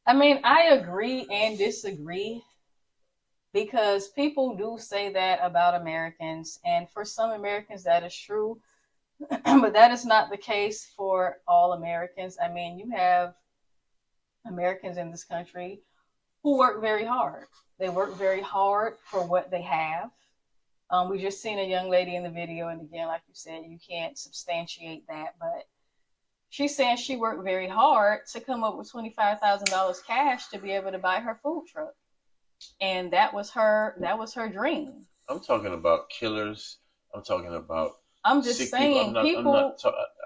I agree and disagree, because people do say that about Americans, and for some Americans that is true, but that is not the case for all Americans. You have Americans in this country who work very hard. They work very hard for what they have. We just seen a young lady in the video, and again, like you said, you can't substantiate that, but she's saying she worked very hard to come up with $25,000 cash to be able to buy her food truck, and that was her dream. I'm talking about killers. I'm talking about. I'm just saying,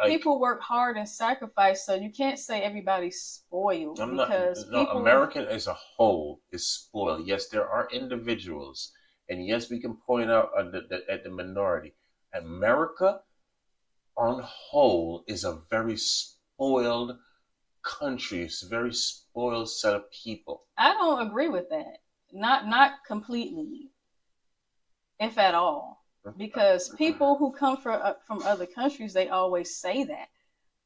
people work hard and sacrifice, so you can't say everybody's spoiled. American as a whole is spoiled. Yes, there are individuals, and yes, we can point out at the minority. America, on whole, is a very spoiled country. It's a very spoiled set of people. I don't agree with that. Not completely, if at all. Because people who come from other countries, they always say that.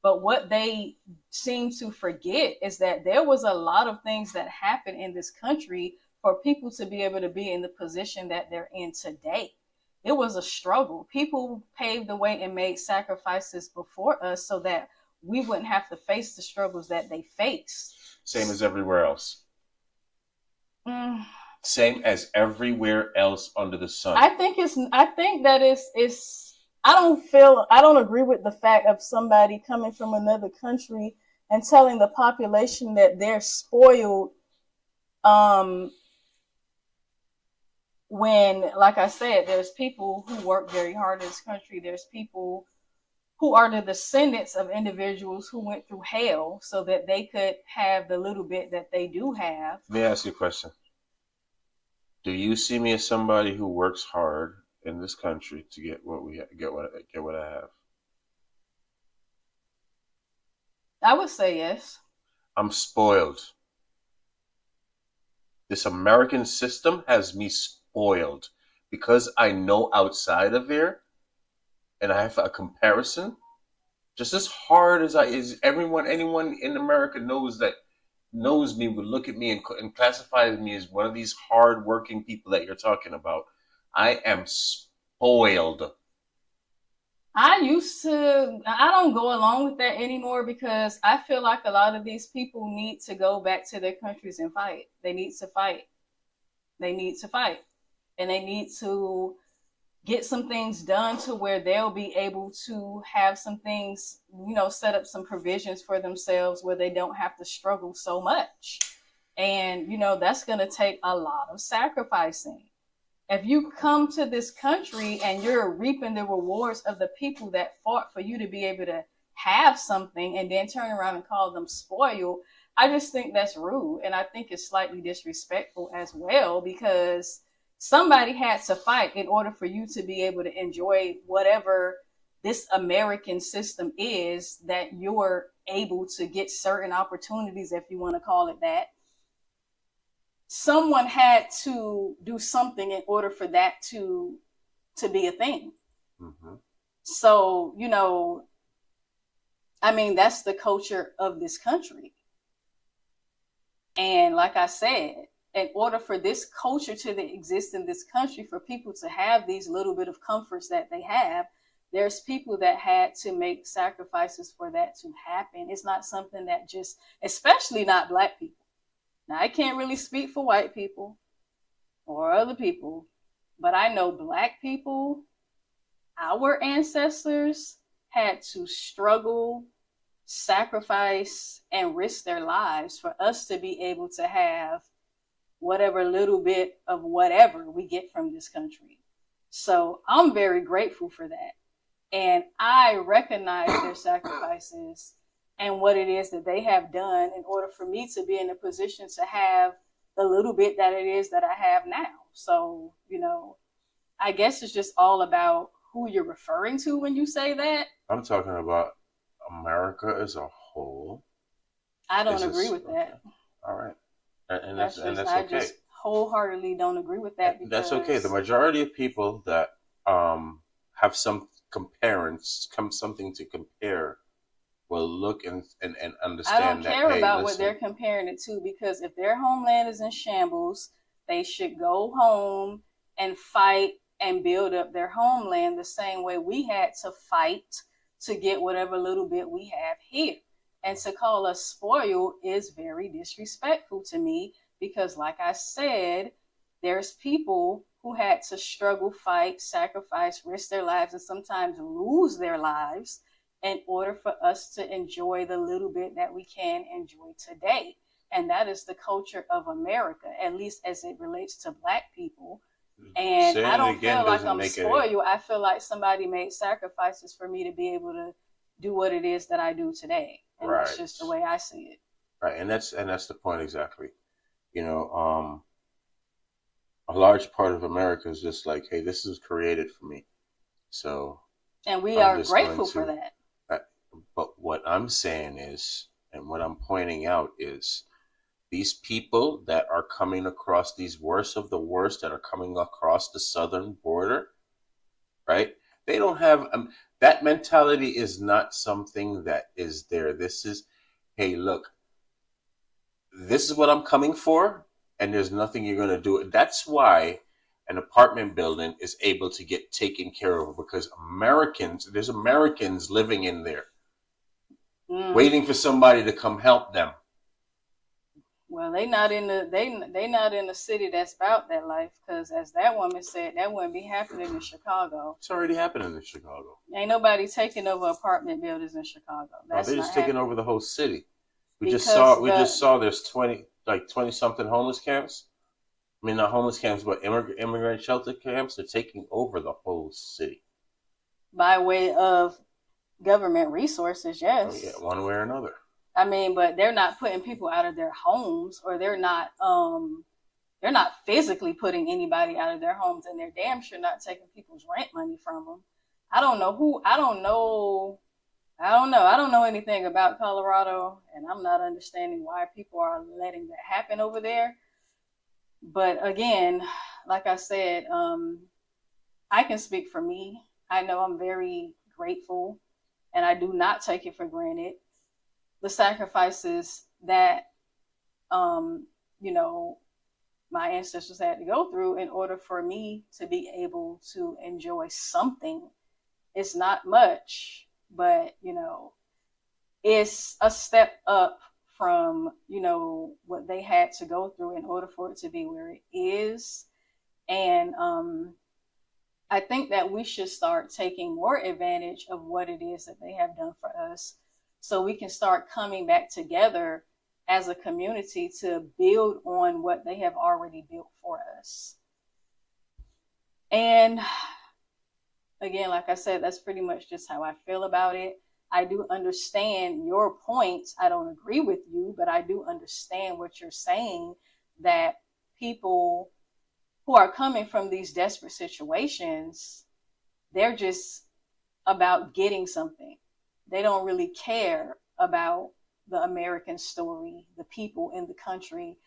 But what they seem to forget is that there was a lot of things that happened in this country for people to be able to be in the position that they're in today. It was a struggle. People paved the way and made sacrifices before us so that we wouldn't have to face the struggles that they faced. Same as everywhere else. Same as everywhere else under the sun. I don't agree with the fact of somebody coming from another country and telling the population that they're spoiled, when, like I said, there's people who work very hard in this country. There's people who are the descendants of individuals who went through hell so that they could have the little bit that they do have. Let me ask you a question. Do you see me as somebody who works hard in this country to get what I have? I would say yes. I'm spoiled. This American system has me spoiled because I know outside of there and I have a comparison. Just as hard as anyone in America knows me would look at me and classify me as one of these hard-working people that you're talking about. I am spoiled. I don't go along with that anymore because I feel like a lot of these people need to go back to their countries and fight. They need to fight. They need to fight. And they need to get some things done to where they'll be able to have some things, set up some provisions for themselves where they don't have to struggle so much. And, that's going to take a lot of sacrificing. If you come to this country and you're reaping the rewards of the people that fought for you to be able to have something and then turn around and call them spoiled, I just think that's rude. And I think it's slightly disrespectful as well, because somebody had to fight in order for you to be able to enjoy whatever this American system is, that you're able to get certain opportunities, if you want to call it that. Someone had to do something in order for that to be a thing. Mm-hmm. So, that's the culture of this country. And like I said, in order for this culture to exist in this country, for people to have these little bit of comforts that they have, there's people that had to make sacrifices for that to happen. It's not something that especially not Black people. Now, I can't really speak for white people or other people, but I know Black people, our ancestors had to struggle, sacrifice, and risk their lives for us to be able to have whatever little bit of whatever we get from this country. So I'm very grateful for that. And I recognize their sacrifices and what it is that they have done in order for me to be in a position to have the little bit that it is that I have now. So, I guess it's just all about who you're referring to when you say that. I'm talking about America as a whole. I don't agree with that. All right. And that's okay. I just wholeheartedly don't agree with that. Because that's okay. The majority of people that have something to compare will look and understand. I don't care about what they're comparing it to, because if their homeland is in shambles, they should go home and fight and build up their homeland the same way we had to fight to get whatever little bit we have here. And to call us spoiled is very disrespectful to me, because like I said, there's people who had to struggle, fight, sacrifice, risk their lives, and sometimes lose their lives in order for us to enjoy the little bit that we can enjoy today. And that is the culture of America, at least as it relates to Black people. And I don't feel like I'm spoiled. I feel like somebody made sacrifices for me to be able to do what it is that I do today. And that's just the way I see it. Right. And that's the point exactly. A large part of America is just like, hey, this is created for me. So. And we are grateful for that. But what I'm saying is, and what I'm pointing out is, these people that are coming across, these worst of the worst that are coming across the southern border, right? They don't have, that mentality is not something that is there. This is, hey, look, this is what I'm coming for, and there's nothing you're going to do. That's why an apartment building is able to get taken care of, because there's Americans living in there, waiting for somebody to come help them. Well, they not in the city that's about that life, because as that woman said, that wouldn't be happening in Chicago. It's already happening in Chicago. Ain't nobody taking over apartment buildings in Chicago. No, they're just taking over the whole city. We just saw there's 20 something homeless camps. I mean, not homeless camps, but immigrant shelter camps. They're taking over the whole city by way of government resources. Yes. Oh, yeah, one way or another. I mean, but they're not putting people out of their homes, or they're not physically putting anybody out of their homes, and they're damn sure not taking people's rent money from them. I don't know I don't know. I don't know anything about Colorado, and I'm not understanding why people are letting that happen over there. But again, like I said, I can speak for me. I know I'm very grateful, and I do not take it for granted. The sacrifices that, you know, my ancestors had to go through in order for me to be able to enjoy something. It's not much, but, you know, it's a step up from, you know, what they had to go through in order for it to be where it is. And I think that we should start taking more advantage of what it is that they have done for us, so we can start coming back together as a community to build on what they have already built for us. And again, like I said, that's pretty much just how I feel about it. I do understand your points. I don't agree with you, but I do understand what you're saying, that people who are coming from these desperate situations, they're just about getting something. They don't really care about the American story, the people in the country.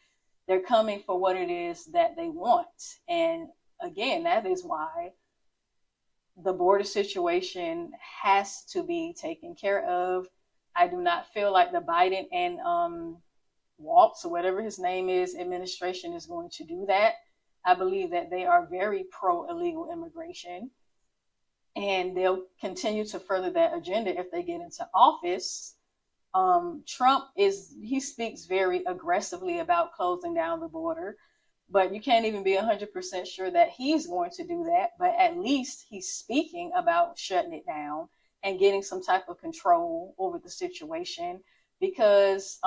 They're coming for what it is that they want. And again, that is why the border situation has to be taken care of. I do not feel like the Biden and Waltz, or whatever his name is, administration is going to do that. I believe that they are very pro illegal immigration, and they'll continue to further that agenda if they get into office. Trump he speaks very aggressively about closing down the border, but you can't even be 100% sure that he's going to do that. But at least he's speaking about shutting it down and getting some type of control over the situation, because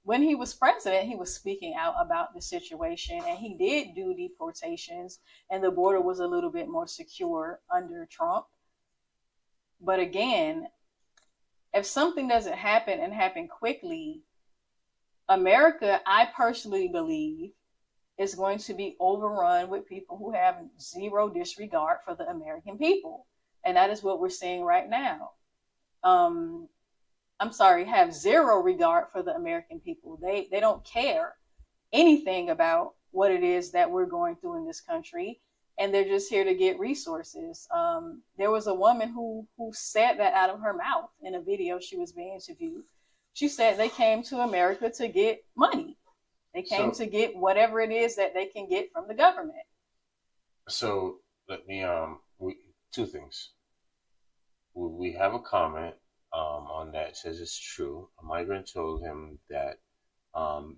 when he was president, he was speaking out about the situation, and he did do deportations, and the border was a little bit more secure under Trump. But again, if something doesn't happen and happen quickly, America, I personally believe, is going to be overrun with people who have zero disregard for the American people. And that is what we're seeing right now. Have zero regard for the American people. They don't care anything about what it is that we're going through in this country, and they're just here to get resources. There was a woman who said that out of her mouth in a video. She was being interviewed. She said they came to America to get money. They came to get whatever it is that they can get from the government. So let me two things. We have a comment on that. It says it's true. A migrant told him that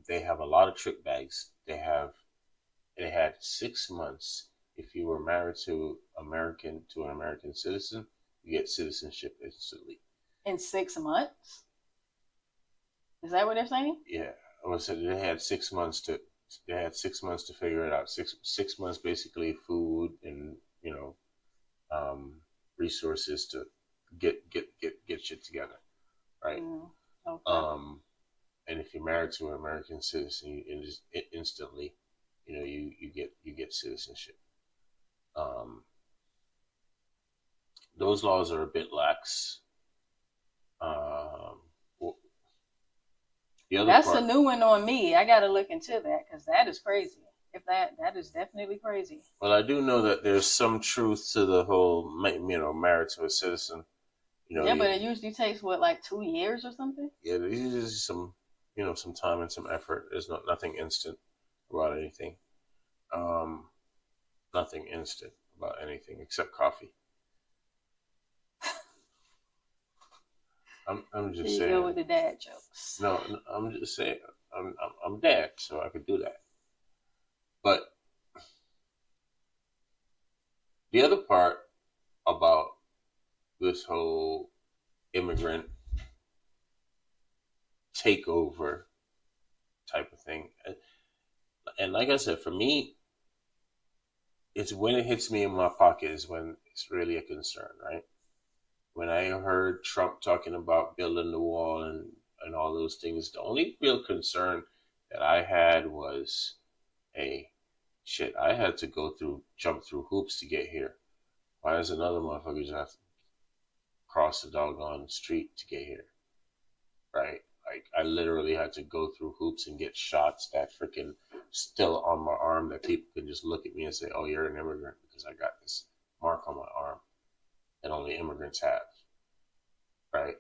they have a lot of trick bags. They had 6 months. If you were married to an American citizen, you get citizenship instantly. In 6 months? Is that what they're saying? Yeah. So they had 6 months to figure it out. Six months basically, food and resources to get shit together, right? Okay. And if you're married to an American citizen, instantly, you get citizenship. Those laws are a bit lax. That's a new one on me. I got to look into that, because that is crazy. If that is definitely crazy. Well, I do know that there's some truth to the whole, married to a citizen. Yeah, but it usually takes 2 years or something. Yeah, there's usually some time and some effort. There's nothing instant about anything. Nothing instant about anything except coffee. I'm just saying. You go with the dad jokes. No, I'm just saying. I'm dad, so I could do that. But the other part about this whole immigrant takeover type of thing, and like I said, for me, it's when it hits me in my pocket is when it's really a concern, right? When I heard Trump talking about building the wall and all those things, the only real concern that I had was, hey, shit, I had to jump through hoops to get here. Why does another motherfucker just have to cross the doggone street to get here, right? Like, I literally had to go through hoops and get shots that freaking still on my arm that people can just look at me and say, oh, you're an immigrant, because I got this mark on my arm that only immigrants have, right?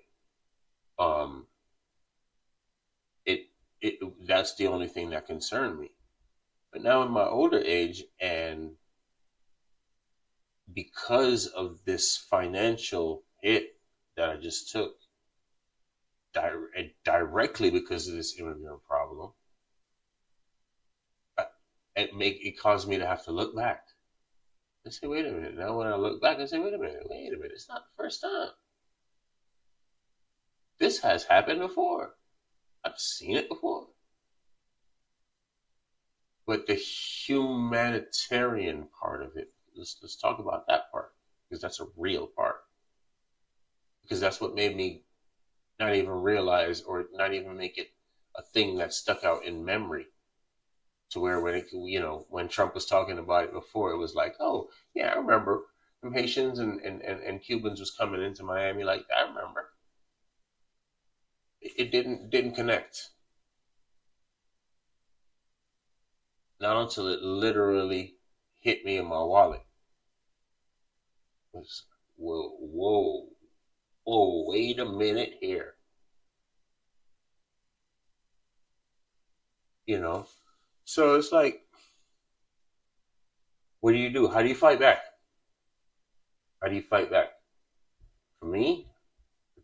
That's the only thing that concerned me. But now in my older age, and because of this financial hit that I just took, directly because of this immigrant problem, it caused me to have to look back. I say, wait a minute. Now when I look back, I say, wait a minute. It's not the first time. This has happened before. I've seen it before. But the humanitarian part of it, let's talk about that part, because that's a real part. Because that's what made me not even realize, or not even make it a thing that stuck out in memory, to where when Trump was talking about it before, it was like, oh yeah, I remember some Haitians and Cubans was coming into Miami. Like, I remember. It didn't connect. Not until it literally hit me in my wallet. It was, whoa, wait a minute here. So it's like, what do? How do you fight back? For me,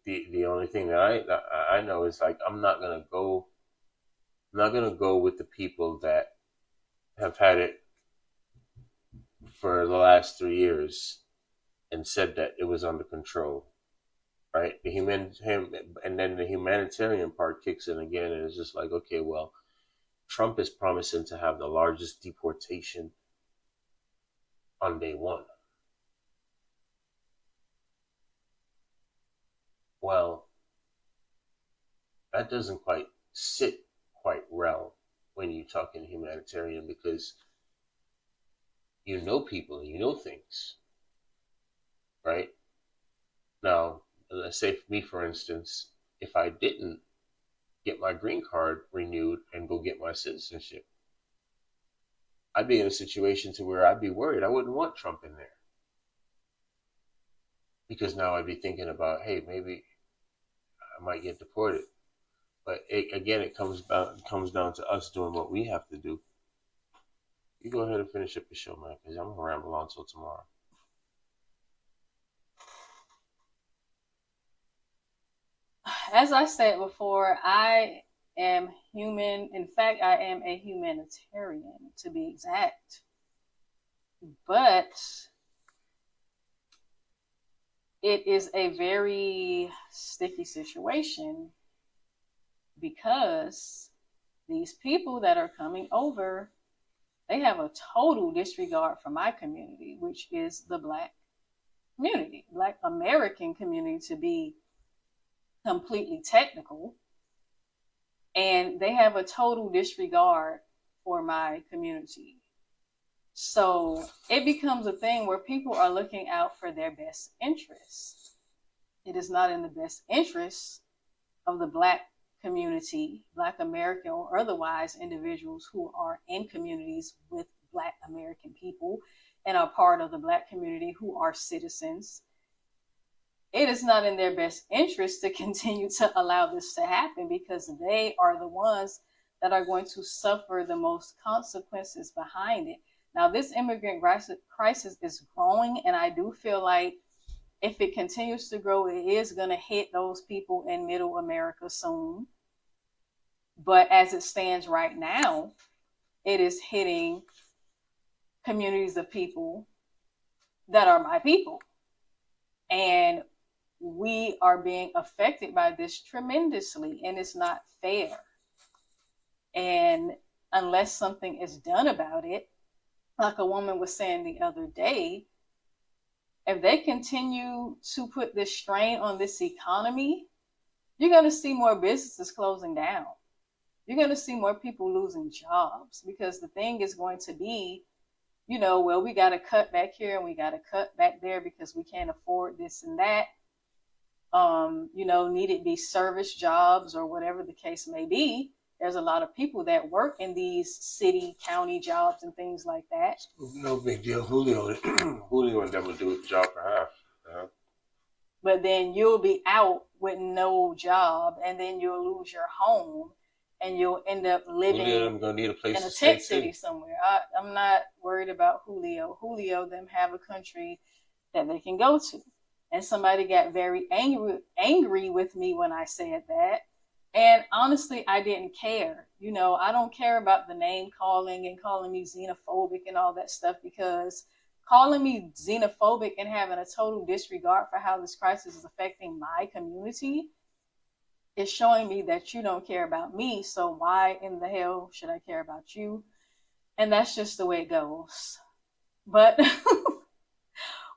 the only thing that I know is, like, I'm not gonna go with the people that have had it for the last 3 years and said that it was under control, right? And then the humanitarian part kicks in again, and it's just like, okay, well, Trump is promising to have the largest deportation on day one. Well, that doesn't quite sit quite well when you're talking humanitarian, because you know people and you know things, right? Now, let's say for me, for instance, if I didn't get my green card renewed and go get my citizenship, I'd be in a situation to where I'd be worried. I wouldn't want Trump in there, because now I'd be thinking about, hey, maybe I might get deported. But it comes down to us doing what we have to do. You go ahead and finish up the show, man, because I'm going to ramble on till tomorrow. As I said before, I am human. In fact, I am a humanitarian, to be exact. But it is a very sticky situation, because these people that are coming over, they have a total disregard for my community, which is the Black community, Black American community, to be completely technical. And they have a total disregard for my community. So it becomes a thing where people are looking out for their best interests. It is not in the best interest of the Black community, Black American or otherwise, individuals who are in communities with Black American people and are part of the Black community, who are citizens. It is not in their best interest to continue to allow this to happen, because they are the ones that are going to suffer the most consequences behind it. Now, this immigrant crisis is growing, and I do feel like if it continues to grow, it is going to hit those people in Middle America soon. But as it stands right now, it is hitting communities of people that are my people. And we are being affected by this tremendously, and it's not fair. And unless something is done about it, like a woman was saying the other day, if they continue to put this strain on this economy, you're going to see more businesses closing down. You're going to see more people losing jobs, because the thing is going to be, well, we got to cut back here and we got to cut back there because we can't afford this and that. need it be service jobs or whatever the case may be. There's a lot of people that work in these city, county jobs and things like that. No big deal. Julio and them will do the job for half. But then you'll be out with no job, and then you'll lose your home, and you'll end up living need a place in a to stay tent city too. somewhere. I'm not worried about Julio. Julio, them have a country that they can go to. And somebody got very angry with me when I said that. And honestly, I didn't care. I don't care about the name calling and calling me xenophobic and all that stuff, because calling me xenophobic and having a total disregard for how this crisis is affecting my community is showing me that you don't care about me. So why in the hell should I care about you? And that's just the way it goes. But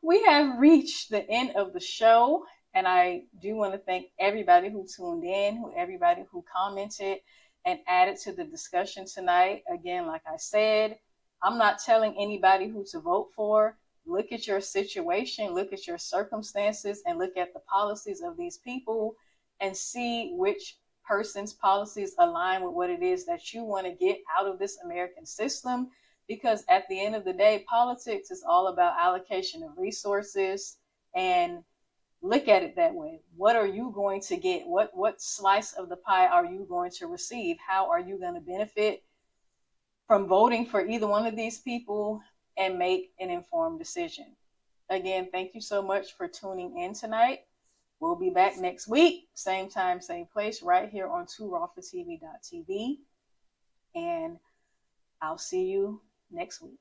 we have reached the end of the show. And I do want to thank everybody who tuned in, everybody who commented and added to the discussion tonight. Again, like I said, I'm not telling anybody who to vote for. Look at your situation, look at your circumstances, and look at the policies of these people and see which person's policies align with what it is that you want to get out of this American system. Because at the end of the day, politics is all about allocation of resources, and look at it that way. What are you going to get? What slice of the pie are you going to receive? How are you going to benefit from voting for either one of these people and make an informed decision? Again, thank you so much for tuning in tonight. We'll be back next week, same time, same place, right here on 2rawfortv.tv. And I'll see you next week.